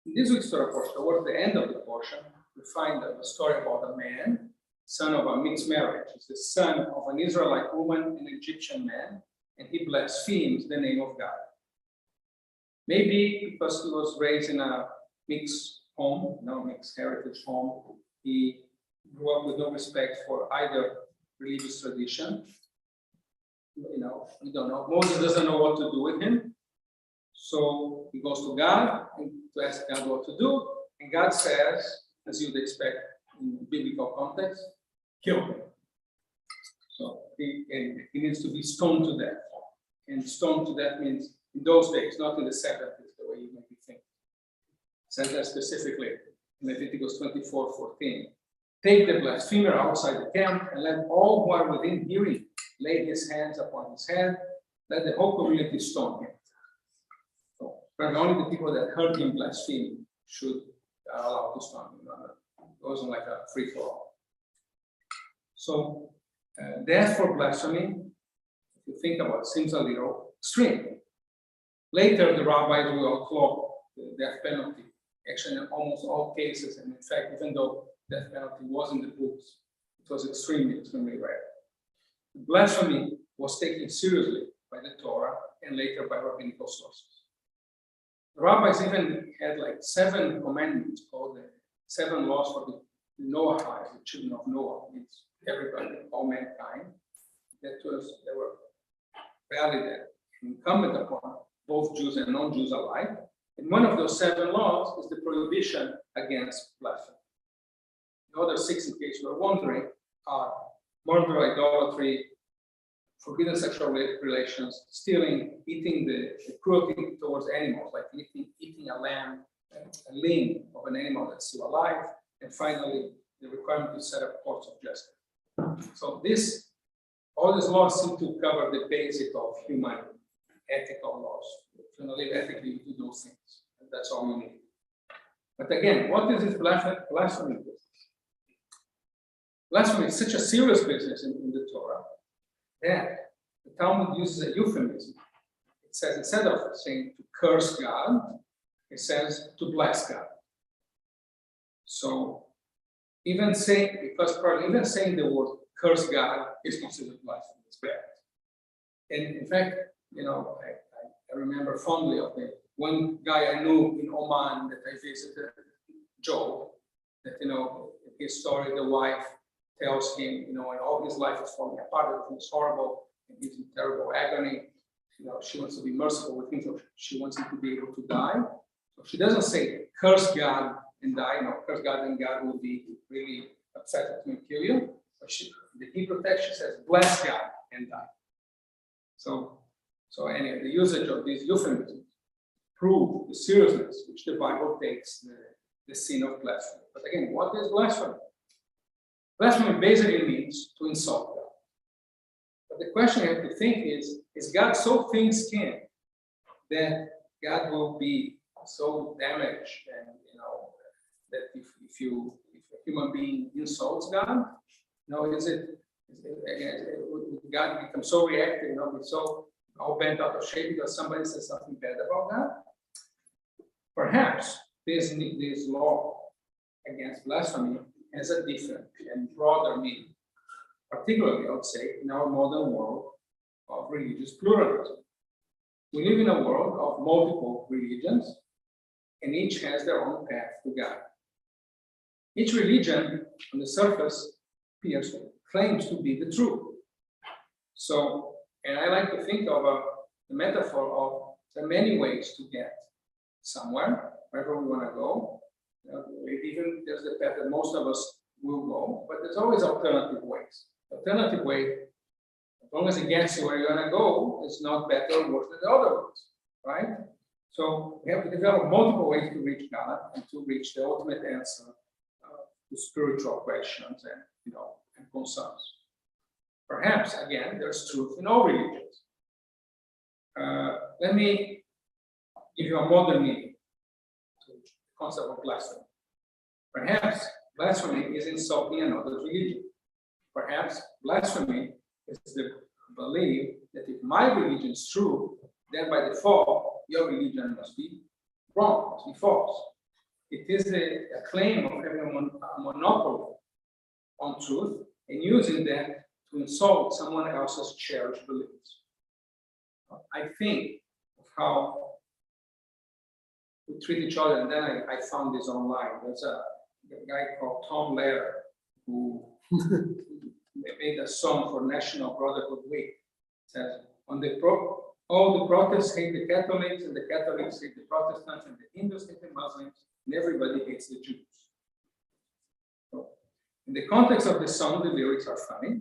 A: in this week's story portion, towards the end of the portion, we find a story about a man, son of a mixed marriage. He's the son of an Israelite woman and an Egyptian man, and he blasphemes the name of God. Maybe because he was raised in a mixed home, mixed heritage home, he grew up with no respect for either religious tradition. You know, we don't know. Moses doesn't know what to do with him. So he goes to God and to ask God what to do. And God says, as you'd expect in biblical context, kill him. So he needs to be stoned to death. And stoned to death means in those days, not in the 70s, the way you maybe think. Says that specifically in Leviticus 24:14. Take the blasphemer outside the camp and let all who are within hearing lay his hands upon his head. Let the whole community stone him. So, but only the people that heard him blaspheme should are allowed to stone him. It wasn't like a free for all. So, death for blasphemy, if you think about it, seems a little extreme. Later, the rabbis will outlaw the death penalty. Actually, in almost all cases, and in fact, even though death penalty was in the books, it was extremely, extremely rare. Blasphemy was taken seriously by the Torah and later by rabbinical sources. The rabbis even had like 7 commandments called the 7 laws for the Noahites, the children of Noah, means everybody, all mankind. They were valid and incumbent upon both Jews and non-Jews alike. And one of those 7 laws is the prohibition against blasphemy. The other 6, in case you are wondering, are murder, idolatry, forbidden sexual relations, stealing, eating the cruelty towards animals, like eating a lamb, a limb of an animal that's still alive, and finally, the requirement to set up courts of justice. So all these laws seem to cover the basic of human ethical laws. If you want to live ethically, you do those things. And that's all you need. But again, what is this blasphemy business? Blasphemy is such a serious business in the Torah that the Talmud uses a euphemism. It says, instead of saying to curse God, it says to bless God. So even saying the word curse God is considered blasphemy. It's bad. And in fact, you know, I remember fondly of him. One guy I knew in Oman that I visited, Joe, that, you know, his story, the wife tells him, you know, and all his life is falling apart, everything's horrible, and he's in terrible agony. You know, she wants to be merciful with him, so she wants him to be able to die. So she doesn't say, curse God and die. No, curse God and God will be really upset at you and kill you. But the Hebrew text, she says, bless God and die. So anyway, the usage of these euphemisms prove the seriousness which the Bible takes the sin of blasphemy. But again, what is blasphemy? Blasphemy basically means to insult God. But the question you have to think is God so thin-skinned that God will be so damaged, and you know that if a human being insults God, you know, would God become so reactive, you know, be so all bent out of shape because somebody says something bad about God? Perhaps this law against blasphemy has a different and broader meaning, particularly, I would say, in our modern world of religious pluralism. We live in a world of multiple religions, and each has their own path to God. Each religion, on the surface, claims to be the truth. So, and I like to think of the metaphor of there are many ways to get somewhere, wherever we want to go. You know, even there's the path that most of us will go, but there's always alternative ways. Alternative way, as long as it gets you where you're going to go, is not better or worse than the other ones, right? So we have to develop multiple ways to reach God and to reach the ultimate answer to spiritual questions and, you know, and concerns. Perhaps, again, there's truth in all religions. Let me give you a modern meaning to the concept of blasphemy. Perhaps blasphemy is insulting another religion. Perhaps blasphemy is the belief that if my religion is true, then by default, your religion must be wrong, must be false. It is a claim of having a monopoly on truth and using that to insult someone else's cherished beliefs. I think of how we treat each other, and then I found this online. There's a guy called Tom Lehrer who made a song for National Brotherhood Week. It says, all the Protestants hate the Catholics, and the Catholics hate the Protestants, and the Hindus hate the Muslims, and everybody hates the Jews. So, in the context of the song, the lyrics are funny.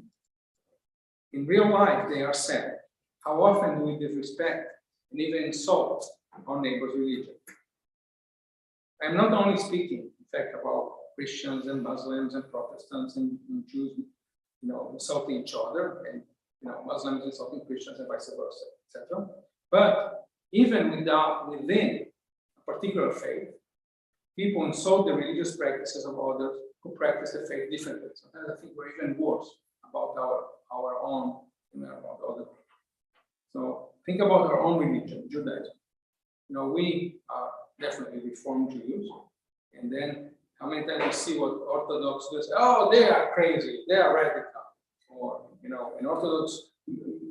A: In real life, they are sad. How often do we disrespect and even insult our neighbor's religion? I'm not only speaking, in fact, about Christians and Muslims and Protestants and Jews, you know, insulting each other, and you know, Muslims insulting Christians and vice versa, etc. But even within a particular faith, people insult the religious practices of others who practice the faith differently. Sometimes I think we're even worse about our own, you know, about other people. So think about our own religion, Judaism. You know, we are definitely Reformed Jews, and then how many times we see what Orthodox do? Say, oh, they are crazy, they are radical. Or, you know, in Orthodox,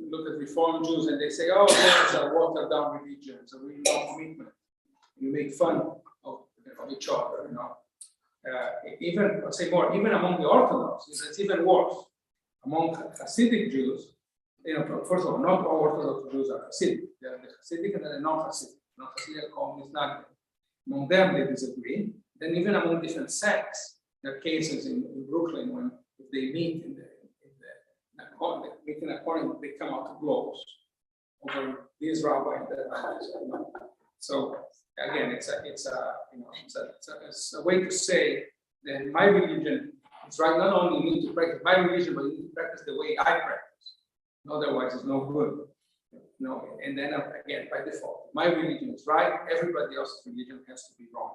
A: look at Reformed Jews and they say, oh, there's a watered down religion, it's a really long commitment. You make fun of each other, you know. Even, I'll say more, even among the Orthodox, it's even worse. Among Hasidic Jews, you know, first of all, not all Orthodox Jews are Hasidic. There are the Hasidic and the non-Hasidic. Non-Hasidic are called Misnagdim. Among them, they disagree. Then even among different sects, there are cases in Brooklyn when if they meet in a corner, they come out to blows over this rabbi and that rabbi. So again, it's a way to say that my religion is right. Not only you need to practice my religion, but you need to practice the way I practice. Otherwise, it's no good. You know, and then again, by default, my religion is right. Everybody else's religion has to be wrong.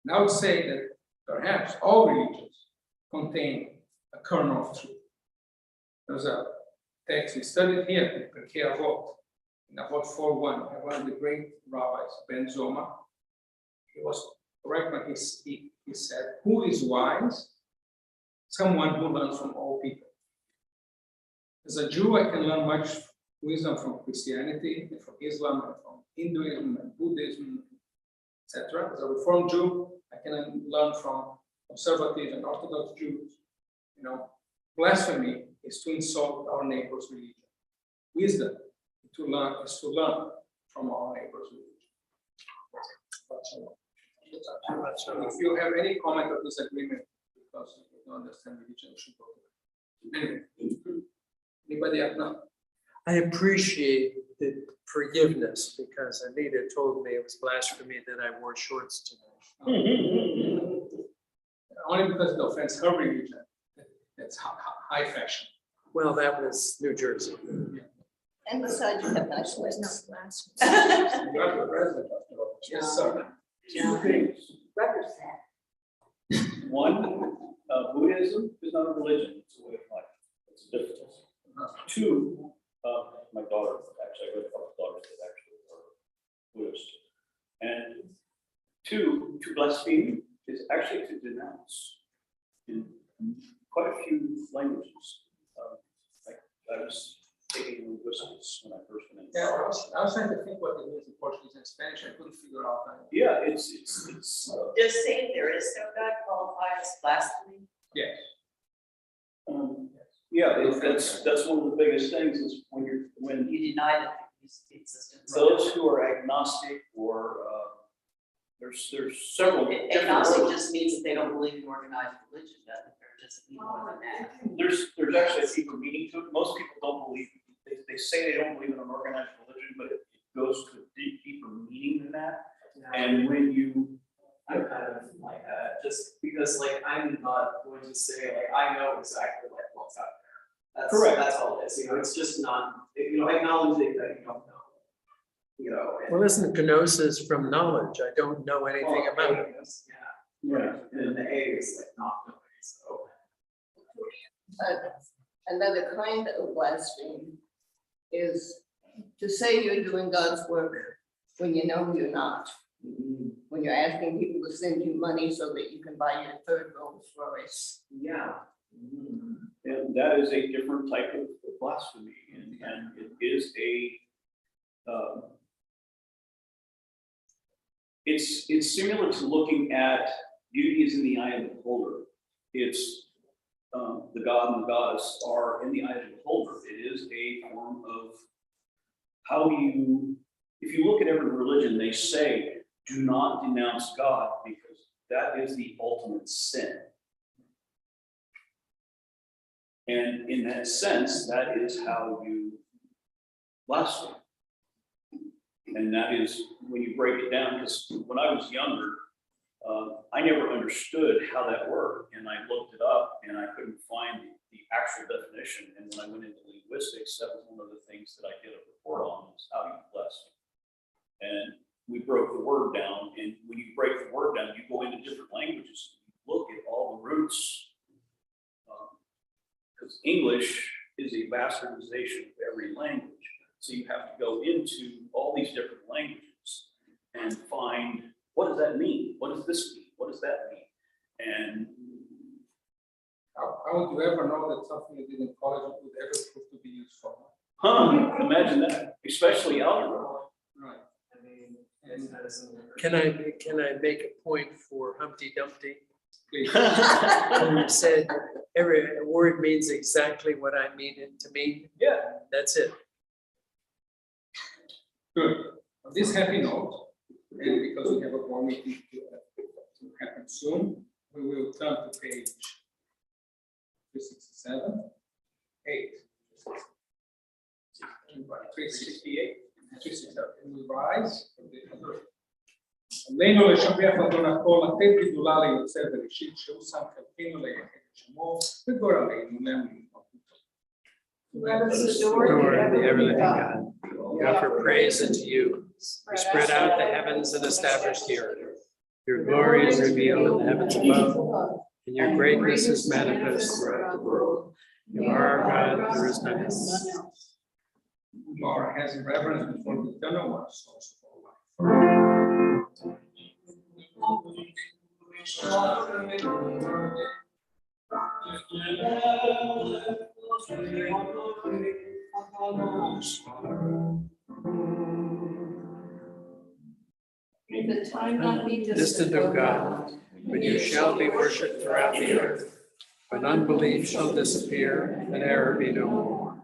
A: And I would say that perhaps all religions contain a kernel of truth. There's a text we studied here in Cukierkorn, in Avot 4:1, one of the great rabbis, Ben Zoma. He was correct when he said, who is wise? Someone who learns from all people. As a Jew, I can learn much wisdom from Christianity and from Islam and from Hinduism and Buddhism, etc. As a Reformed Jew, I can learn from conservative and Orthodox Jews. You know, blasphemy is to insult our neighbor's religion. Wisdom is to learn from our neighbor's religion. If you have any comment or disagreement because you don't understand religion, you should go to it. Anyway, anybody else? No?
I: I appreciate the forgiveness because Anita told me it was blasphemy that I wore shorts today.
A: Only because it offends her religion. That's high fashion.
I: Well, that was New Jersey.
B: And besides, you have nice
A: You are the president after all. Yes, sir.
K: Two things. One, Buddhism is not a religion, it's a way of life. It's a difference. Two, my daughter, actually, I got a couple of daughters that actually are Buddhist. And two, to blaspheme is actually to denounce in quite a few languages. Like I was taking linguistics when I first went in.
A: Yeah, I was trying to think what it means in Portuguese and Spanish. I couldn't figure out that.
K: Yeah, it's
G: Just saying there is no God qualified as blasphemy.
A: Yes.
K: yeah, that's one of the biggest things is when
G: You deny the existence.
K: those who are agnostic or there's several different
G: Agnostic
K: words.
G: just means that they don't believe in organized religion, doesn't it? Or does it mean more than that?
K: There's actually a deeper meaning to it. Most people don't believe, they say they don't believe in an organized religion, but it goes to a deeper meaning than that. And when you,
H: I'm kind of like that, just because like I'm not going to say like I know exactly like what's out there. That's
K: Correct.
H: That's all it is. You know, it's just not, you know, acknowledging that you don't know. You know. And,
I: Well, isn't gnosis from knowledge? I don't know anything about it.
H: Yeah.
K: right,
H: And the A is like not knowing. So.
B: Another kind of blasphemy is to say you're doing God's work when you know you're not. When you're asking people to send you money so that you can buy your third Rolls Royce.
H: Yeah.
K: and that is a different type of blasphemy, and it is a, it's similar to looking at beauty is in the eye of the beholder. It's the god and the goddess are in the eye of the beholder. It is a form of how do you, if you look at every religion, they say, do not denounce God because that is the ultimate sin. And in that sense, that is how you blaspheme. And that is when you break it down, because when I was younger, I never understood how that worked. And I looked it up and I couldn't find the actual definition. And when I went into linguistics, that was one of the things that I did a report on, was how you blaspheme. And we broke the word down. And when you break the word down, you go into different languages, you look at all the roots. Because English is a bastardization of every language. So you have to go into all these different languages and find, what does that mean? What does this mean? What does that mean? And
A: how would you ever know that something you did in college would ever prove to be useful?
K: imagine that, especially algebra.
A: Right.
H: I mean,
I: Can I make a point for Humpty Dumpty?
A: Please.
I: Who said every word means exactly what I mean it to mean?
K: Yeah.
I: That's it.
A: Good. On this happy note, and because we have a board meeting to happen soon, we will turn to page 367, 368, 367. We rise. עלינו לשבח אותו לכל, לתת גדולה ליוצר בראשית, שהוא שם חלקנו ליחד שמו, וגורלנו להמליך אותו.
E: Let us adore
I: Lord,
E: the
I: the everything
E: God.
I: God. We offer praise unto you. We spread out the heavens and established the earth. Your glory is revealed in the heavens above, and your greatness is manifest throughout the world. You are our God, there is none else.
A: Laura has in reverence before the eternal one, source of all life.
E: May the time not be
I: distant, O God, when you shall be worshipped throughout the earth, when unbelief shall disappear and error be no more.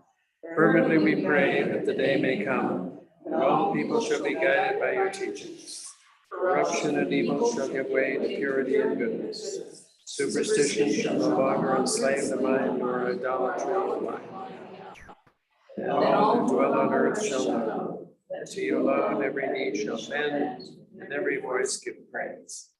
I: Fervently we pray that the day may come when all people shall be guided by your teachings. Corruption and evil shall give way to purity and goodness. Superstition shall no longer enslave the mind, nor idolatry the mind. And all who dwell on earth shall know that to you alone every knee shall bend and every voice give praise.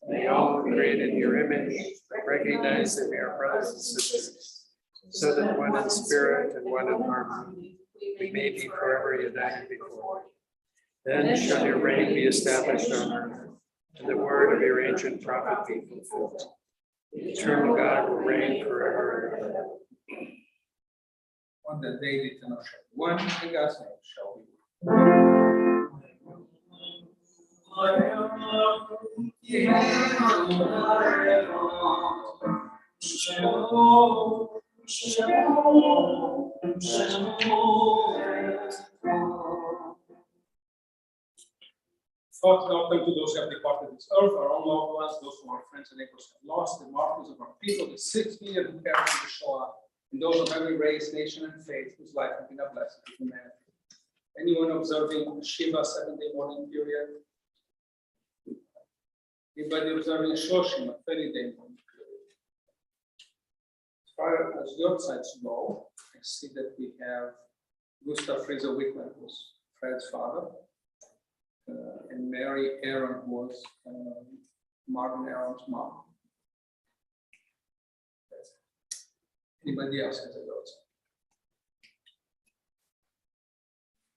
I: May all created in your image recognize that we are brothers and sisters, so that one in spirit and one in harmony, we may be forever united before you. Then shall your reign be established on earth, and the word of your ancient prophet be fulfilled. The eternal God will reign forever and ever.
A: On that day, the eternal shall be one, and God's name shall be Thoughts now come to those who have departed this earth, our own loved ones, those who our friends and neighbors have lost, the martyrs of our people, the 6 million who perished in the Shoah, and those of every race, nation, and faith whose life has been a blessing to humanity. Anyone observing Shiva 7-day mourning period? Anybody observing Shoshim, a 30-day mourning period? As far as your sides go, I see that we have Gustav Fraser Whitman, who's Fred's father. And Mary Aaron was Martin Aaron's mom. Anybody else has a note?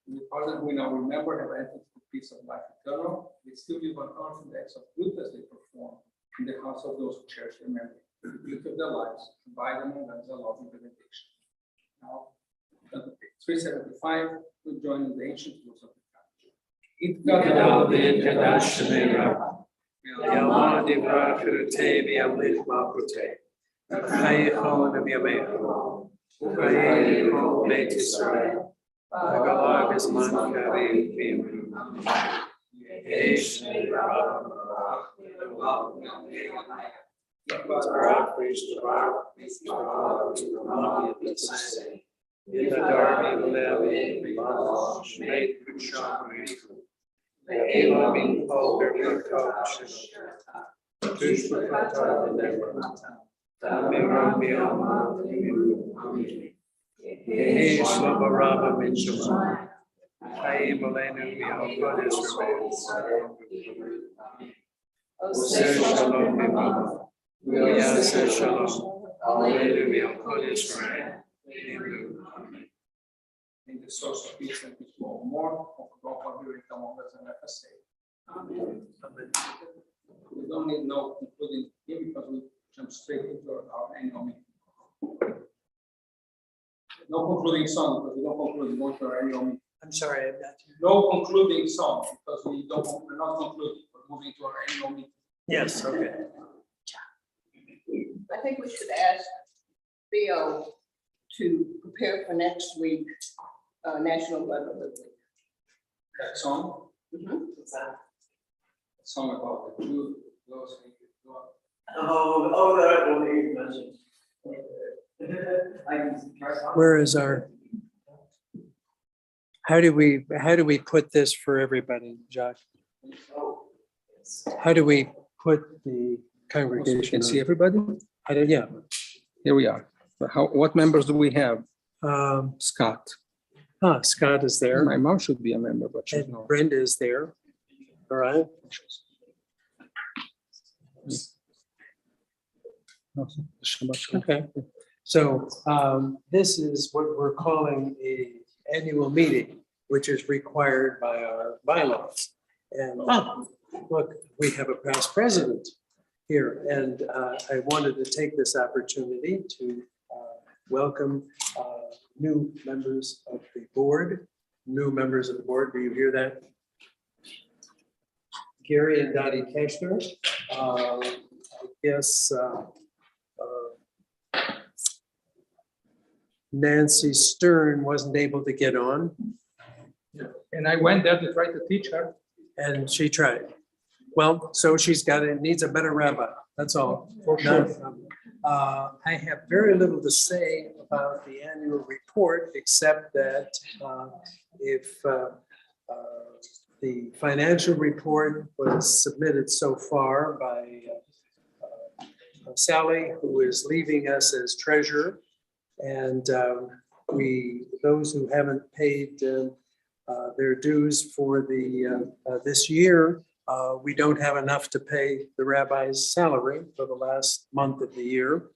A: The pardon we now remember have entered the peace of life eternal. They still live on earth in the acts of good as they perform in the house of those who cherish their memory, the beauty of their lives, abide among them as a loving benediction. Now, 375, we join in the ancient rules of the
I: Gadol v'yitkadosh shemei Rabbah. Yalma divra chirutei v'yamlich malchutei. Chayichon v'yamecho. Uchayi kol beit Yisrael. V'galag b'zman karev v'yimru. Yesh Rabbah. Barak v'yishtabach. V'yishtabach v'yishtabach. Yitadarmi v'levi v'yishtabach. Shmei kusham v'yishtabach. Elohim Holder Kodesh, Tushpatata V'Neva, Tamira Miyama, Yehi Shlomo Rama Minshama, Chaim Aleinu Miyam Kodesh Oseh Shalom Mimama, Yaseh Shalom, Aleinu Miyam Kodesh Amen.
A: In the source of peace and peace for more of God during among us and let us say. Amen. We don't need no concluding here because we jump straight into our annual meeting. No concluding song because we don't conclude going to our annual meeting.
D: I'm sorry, I'm not here.
A: No concluding song because we're not concluding, we're moving to our annual meeting.
D: Yes, okay.
L: I think we should ask Theo to prepare for next week, National Brotherhood Week.
A: That song,
L: Mhm.
A: that song about the Jew, those who go up.
H: That one you mentioned.
D: Where is our? How do we put this for everybody, Jacques? How do we put the congregation?
C: You can see everybody.
D: Yeah.
C: Here we are. What members do we have? Scott.
D: Scott is there.
C: My mom should be a member, but she's
D: And
C: not.
D: Brenda is there. All right. Okay. So this is what we're calling a annual meeting, which is required by our bylaws. And look, we have a past president here, and I wanted to take this opportunity to welcome new members of the board. New members of the board, do you hear that? Gary and Dottie Keshner. I guess
I: Nancy Stern wasn't able to get on,
C: And I went there to try to teach her.
I: and she tried. Well, so she's got it, needs a better rabbi, that's all.
C: For
I: Not a
C: sure.
I: problem. I have very little to say about the annual report, except that if the financial report was submitted so far by Sally, who is leaving us as treasurer. And those who haven't paid their dues for this year, we don't have enough to pay the rabbi's salary for the last month of the year.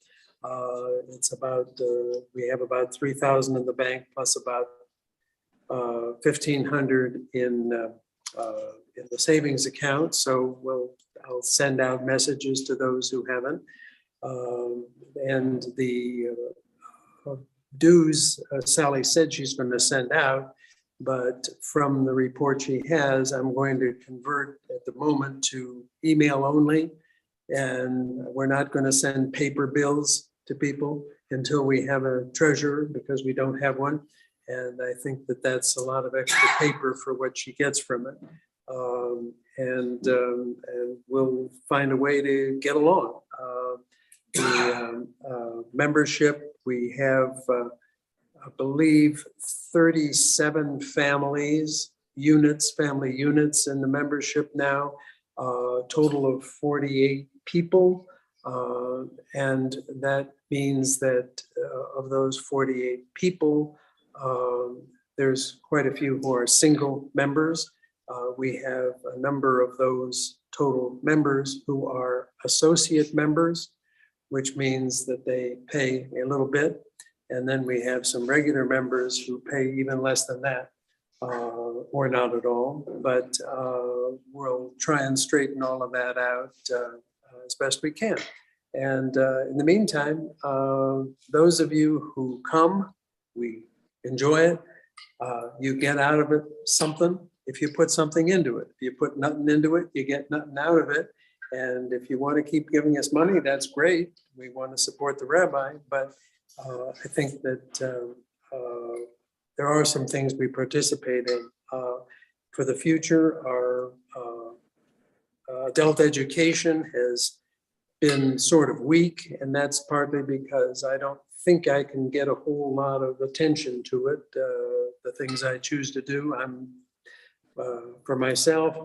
I: It's about, we have about 3,000 in the bank plus about 1,500 in the savings account. So I'll send out messages to those who haven't. And the dues, Sally said she's going to send out, but from the report she has, I'm going to convert at the moment to email only. And we're not going to send paper bills to people until we have a treasurer, because we don't have one. And I think that that's a lot of extra paper for what she gets from it. And we'll find a way to get along. The membership, we have, I believe, 37 family units in the membership now, total of 48 people. And that means that of those 48 people, there's quite a few who are single members. We have a number of those total members who are associate members, which means that they pay a little bit. And then we have some regular members who pay even less than that, or not at all. But we'll try and straighten all of that out as best we can. And in the meantime, those of you who come, we enjoy it. You get out of it something if you put something into it. If you put nothing into it, you get nothing out of it. And if you want to keep giving us money, that's great. We want to support the rabbi, but I think that there are some things we participate in. For the future, our adult education has been sort of weak, and that's partly because I don't think I can get a whole lot of attention to it. The things I choose to do, for myself,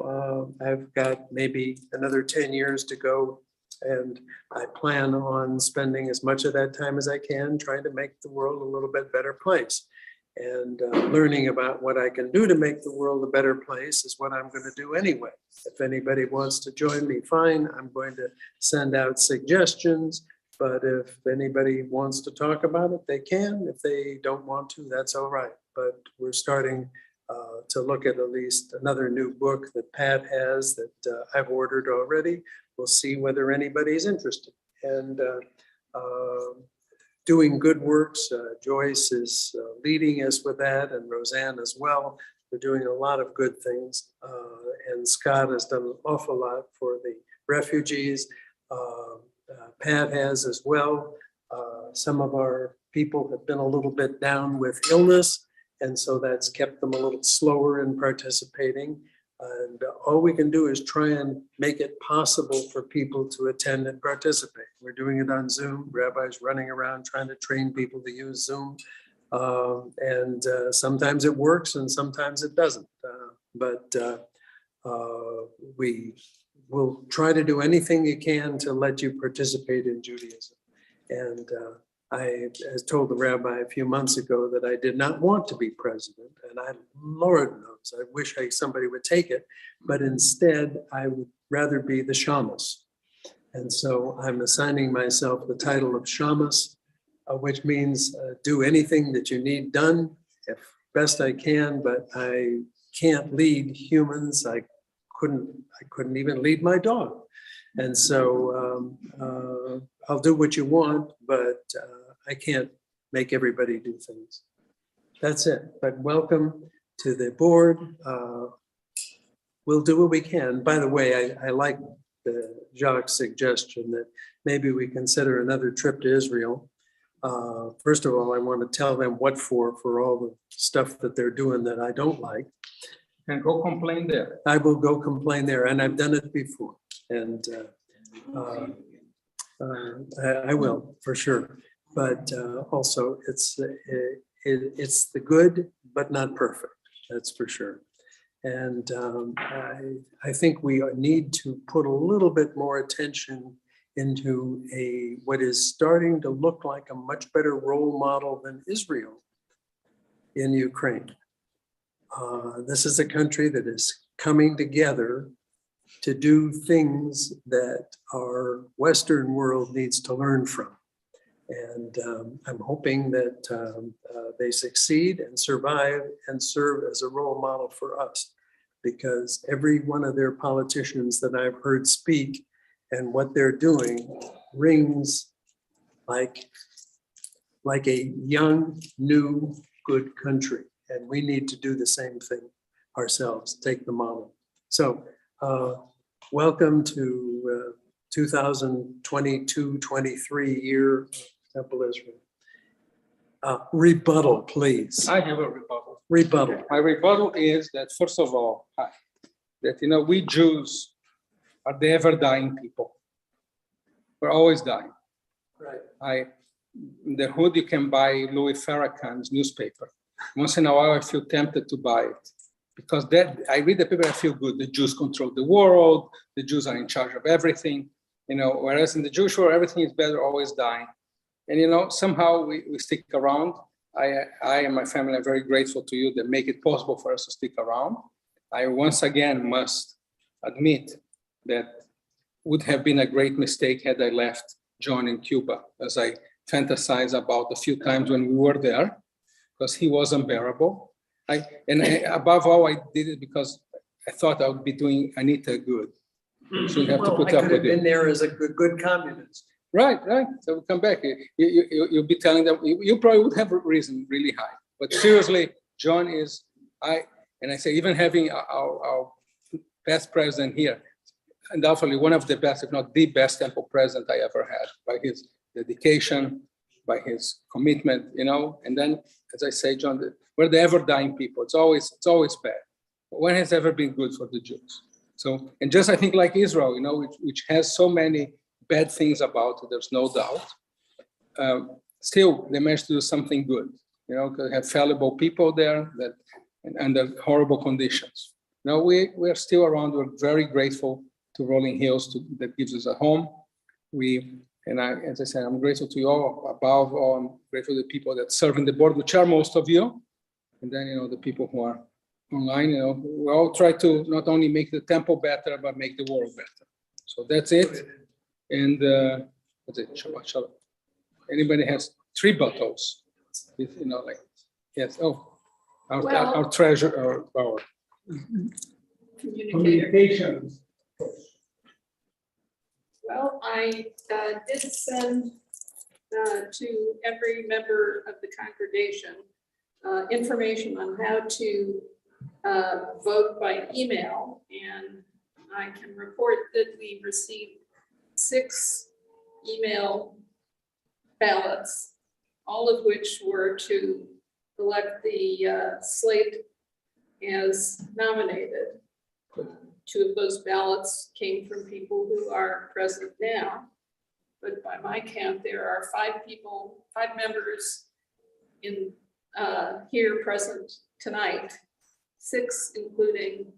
I: I've got maybe another 10 years to go, and I plan on spending as much of that time as I can trying to make the world a little bit better place. And learning about what I can do to make the world a better place is what I'm going to do anyway. If anybody wants to join me, fine. I'm going to send out suggestions, but if anybody wants to talk about it, they can. If they don't want to, that's all right. But we're starting to look at least another new book that Pat has that I've ordered already. We'll see whether anybody's interested. And doing good works. Joyce is leading us with that, and Roseanne as well. They're doing a lot of good things. And Scott has done an awful lot for the refugees. Pat has as well. Some of our people have been a little bit down with illness, and so that's kept them a little slower in participating. And all we can do is try and make it possible for people to attend and participate. We're doing it on Zoom. Rabbis running around trying to train people to use Zoom. And sometimes it works and sometimes it doesn't. But we will try to do anything you can to let you participate in Judaism. And I told the rabbi a few months ago that I did not want to be president, and Lord knows, I wish somebody would take it, but instead I would rather be the shamus. And so I'm assigning myself the title of shamus, which means do anything that you need done, if best I can, but I can't lead humans. I couldn't even lead my dog. And so I'll do what you want, but I can't make everybody do things. That's it. But welcome to the board. We'll do what we can. By the way, I like Jacques' suggestion that maybe we consider another trip to Israel.
D: First of all, I want to tell them what for all the stuff that they're doing that I don't like.
C: And go complain there.
D: I will go complain there, and I've done it before, and I will for sure. But also, it's the good, but not perfect. That's for sure. And I think we need to put a little bit more attention into what is starting to look like a much better role model than Israel in Ukraine. This is a country that is coming together to do things that our Western world needs to learn from. And I'm hoping that they succeed and survive and serve as a role model for us, because every one of their politicians that I've heard speak and what they're doing rings like a young, new, good country. And we need to do the same thing ourselves, take the model. So welcome to 2022-23 year Temple Israel. Rebuttal, please.
C: I have a rebuttal.
D: Rebuttal.
C: My rebuttal is that, first of all, that, we Jews are the ever dying people. We're always dying.
D: Right.
C: In the hood, you can buy Louis Farrakhan's newspaper. Once in a while, I feel tempted to buy it, because I read the paper, I feel good. The Jews control the world. The Jews are in charge of everything. Whereas in the Jewish world, everything is better, always dying. And somehow we stick around. I and my family are very grateful to you that make it possible for us to stick around. I once again must admit that would have been a great mistake had I left John in Cuba, as I fantasize about the few times when we were there, because he was unbearable. Above all, I did it because I thought I would be doing Anita good. Shouldn't have to put
D: I
C: up
D: could
C: with
D: have been
C: it.
D: there as a good communist.
C: Right. So we come back. You'll be telling them, you probably would have risen really high. But seriously, John is, I say, even having our past president here, undoubtedly one of the best, if not the best temple president I ever had, by his dedication, by his commitment, and then, as I say, John, we're the ever dying people. It's always bad. But when has ever been good for the Jews? So, and just I think like Israel, which has so many bad things about it, there's no doubt. Still, they managed to do something good, because they have fallible people there that under horrible conditions. We're still around. We're very grateful to Rolling Hills that gives us a home. As I said, I'm grateful to you all. Above all, I'm grateful to the people that serve in the board, which are most of you. And then, the people who are online, we all try to not only make the temple better, but make the world better. So that's it. And that's it. Shabbat shalom. Anybody has 3 bottles? Yes. Oh, our treasure, our
E: communication. Well, I did send to every member of the congregation information on how to vote by email, and I can report that we received 6 email ballots, all of which were to elect the slate as nominated. 2 of those ballots came from people who are present now, but by my count, there are 5 members in here present tonight, 6 including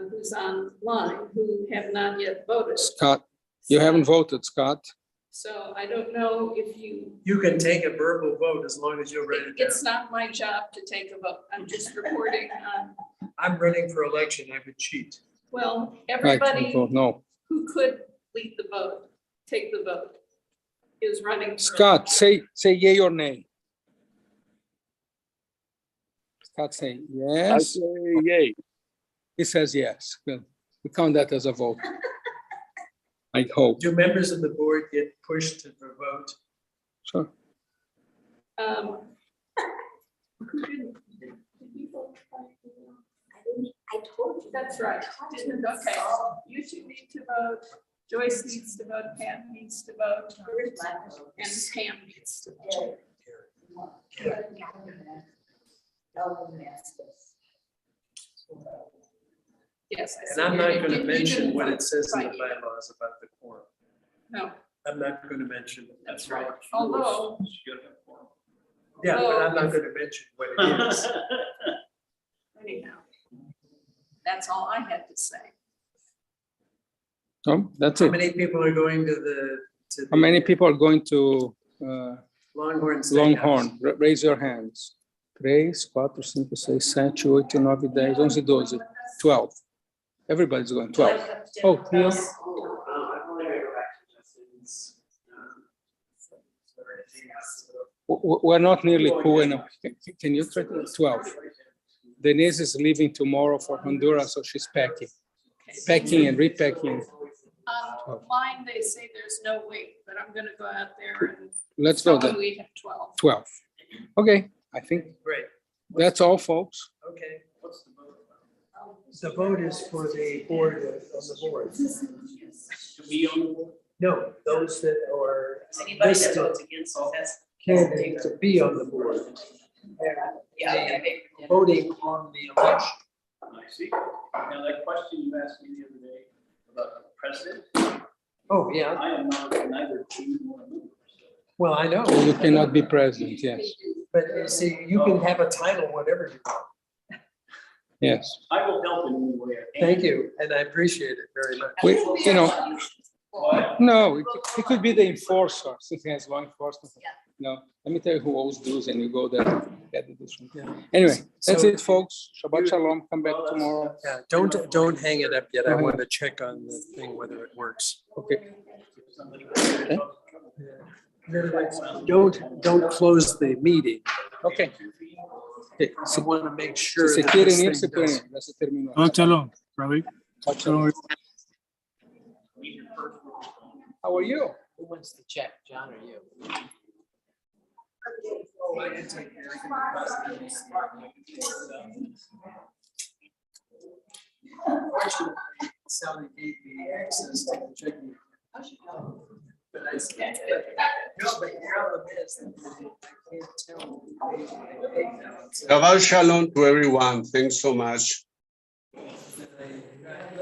E: who's online, who have not yet voted.
C: Scott, you haven't voted, Scott.
E: So I don't know if
D: You can take a verbal vote as long as you're ready.
E: It's not my job to take a vote. I'm just reporting on.
D: I'm running for election. I would cheat.
E: Well, everybody
C: No.
E: who could lead the vote, take the vote, is running.
C: Scott, say yay or nay. Scott saying yes.
F: I say yay.
C: He says yes. Good. We count that as a vote. I hope.
D: Do members of the board get pushed to vote?
C: Sure.
E: Who didn't? Did you vote? I told you. That's right. Okay. You 2 need to vote. Joyce needs to vote, Pat needs to vote, and Pam needs to vote. Yes. I
I: And
E: see.
I: I'm not going to
E: You
I: mention
E: didn't
I: what it says in the
E: invite you.
I: bylaws about the quorum.
E: No,
I: I'm not going to mention it.
K: That's right.
E: although,
I: Yeah, but I'm not going to mention what it is.
E: anyhow, that's all I had to say.
C: Oh, that's
I: How
C: it.
I: many people are going to the?
C: How many people are going to
I: Longhorn Steakhouse?
C: Longhorn? Raise your hands. 3, 4, 5, 6, 7, 8, 9, 10, 11, 12. 12. Everybody's going, 12. Oh, Neil? We're not nearly cool enough. Can you try to 12? Denise is leaving tomorrow for Honduras, so she's packing and repacking.
E: Online, they say there's no wait, but I'm gonna go out there and
C: Let's go
E: tell them
C: then.
E: we have 12.
C: 12. Okay, I think
I: Great,
C: that's all, folks.
I: okay. The vote is for the board, on the board.
K: To be on the board?
I: No, those that are
G: Anybody that
I: listed
G: votes against it, that's.
I: candidates to be on the board.
G: Yeah,
I: And voting on the election.
K: I see. Now, that question you asked me the other day about the president,
I: Oh, yeah,
K: I am not neither two nor a member.
I: well, I know.
C: You cannot be president, yes.
I: But you see, you can have a title, whatever you want.
C: Yes.
K: I will help in any way I can.
I: Thank you, and I appreciate it very much.
C: We, you know, no, it could be the enforcer, since he has law enforcement. No, let me tell you who owes dues and you go there and get the dues. Anyway, that's
I: So-
C: it, folks. Shabbat shalom. Come back tomorrow.
I: Yeah, don't hang it up yet. I want to check on the thing, whether it works.
C: Okay.
I: Don't close the meeting.
C: Okay.
I: I want to make sure.
C: Si se
I: that
C: quieren
I: this
C: ir,
I: thing
C: se
I: does-
C: pueden ir. Ya se terminó.
J: Shalom, Rabbi.
C: Shalom. How are you?
H: Who wants to check, John or you?
I: Fortunately, Sally gave me access to the checking. But I can't. No, but the problem is that I can't tell.
M: Shabbat shalom to everyone. Thanks so much.
I: Let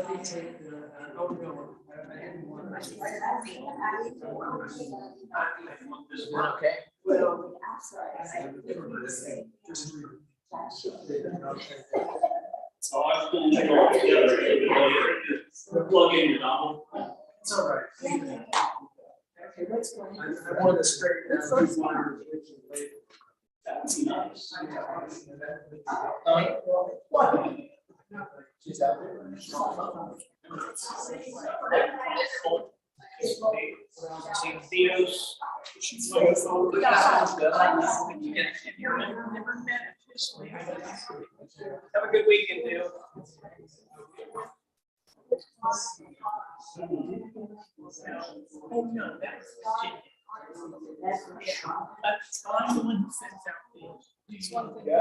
I: me take the, oh no, I didn't want to.
H: Okay.
I: Well.
K: So I was going to go all together. Plug in your novel.
I: It's all right. Okay, that's fine. I want to straighten out these wires.
K: That's nice.
I: She's out there.
K: Theos.
G: Have a good weekend, dude. That's fine, the one who sends out the. It's one thing.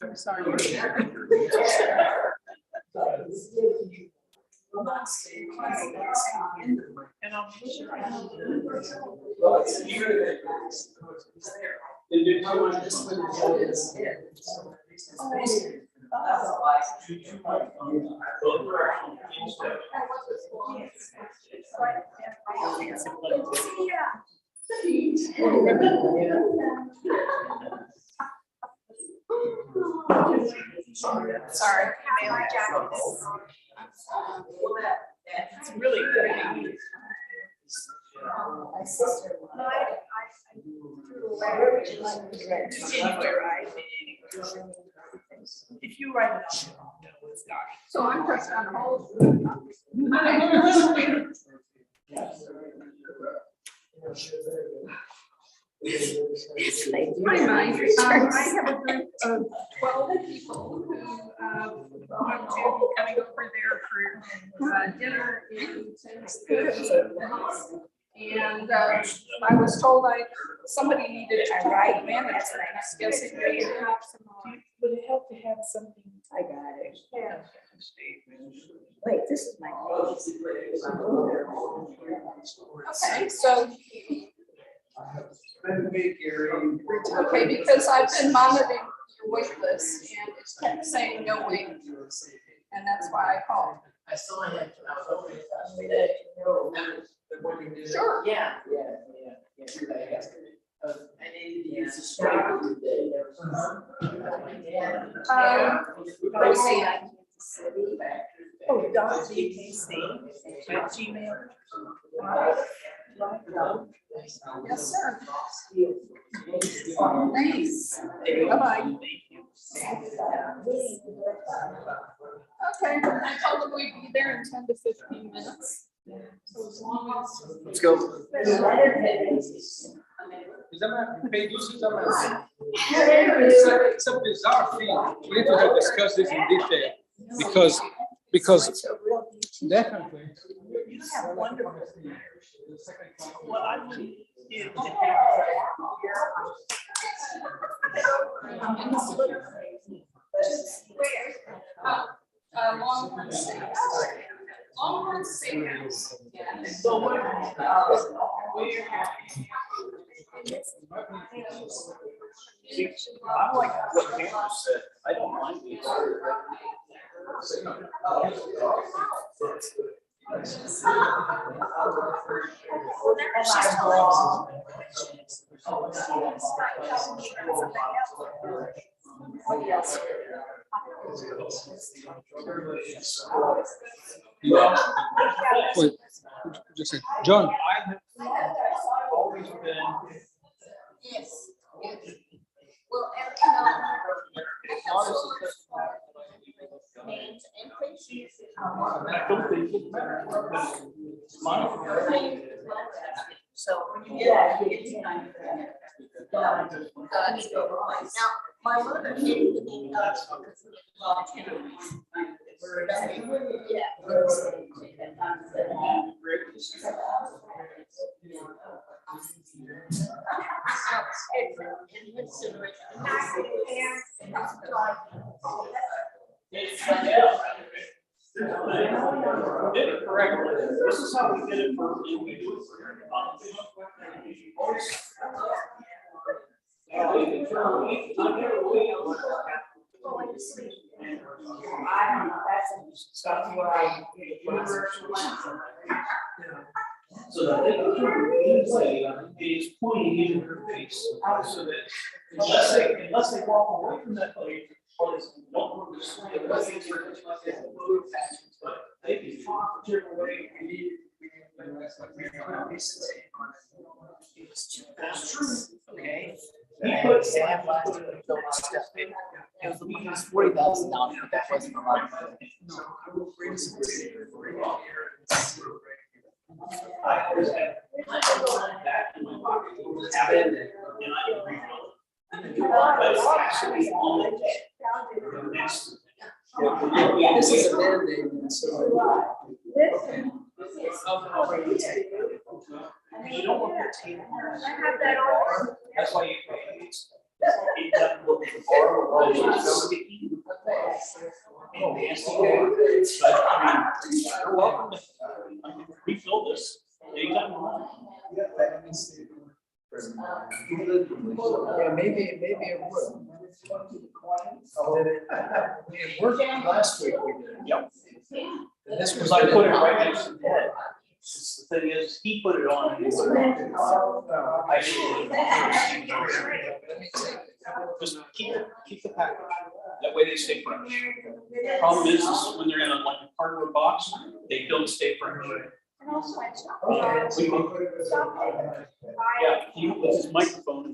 E: I'm sorry.
G: And I'll make sure. Sorry. It's really pretty. Anywhere, right? If you write it down.
E: So I'm just on hold. Hi, Mike. I have a group of 12 people who want to be coming over there for dinner in the house. And I was told somebody needed to talk to the manager. I was guessing they would have some.
G: Would it help to have something?
L: I got it.
E: Yeah.
L: Wait, this is my.
E: Okay, so. Okay, because I've been monitoring your wait list and it kept saying no wait. And that's why I called.
G: I still had.
E: Sure.
G: Yeah. I needed to use the striker today. Oh, .dkc at Gmail.
E: Yes, sir. Thanks. Bye-bye. Okay, I told them we'd be there in 10 to 15 minutes. So as long as.
C: Let's go.
A: It's a bizarre thing. We need to have discussed this in detail because definitely.
G: You have wonderful. What I would do to
E: Longhorn Steaks. Longhorn Steakhouse.
G: So what?
K: I like what Cameron said. I don't mind being here.
C: Wait, just a John.
K: I have always been.
E: Yes. Well,
K: I don't think it matters. It's mine.
L: So. Yeah. Now, my mother came to me.
K: Did it correctly. This is how we did it for, we do it for so that they can turn is pointing in her face. So that unless they walk away from that place, or they don't move the swing, unless they but they can talk whichever way we need. That's true.
G: Okay.
K: He puts
G: Sam last year built stuff. It was $40,000, but that wasn't a lot of money.
K: I always had that in my pocket. And I can refill it. But it's actually on the next.
D: This is a Band-Aid, so.
K: You don't want your team. That's why you pay. It doesn't look at the bar, it's so sticky. And nasty. But I mean, you're welcome to refill this anytime you want.
D: Yeah, maybe it would. It worked last week. We did.
K: Yep.
D: And this
K: Because
D: was.
K: I put it right next to the head. The thing is, he put it on. And I just keep the package. That way they stay fresh. Problem is when they're in a like a cardboard box, they don't stay fresh. Yeah, he with his microphone.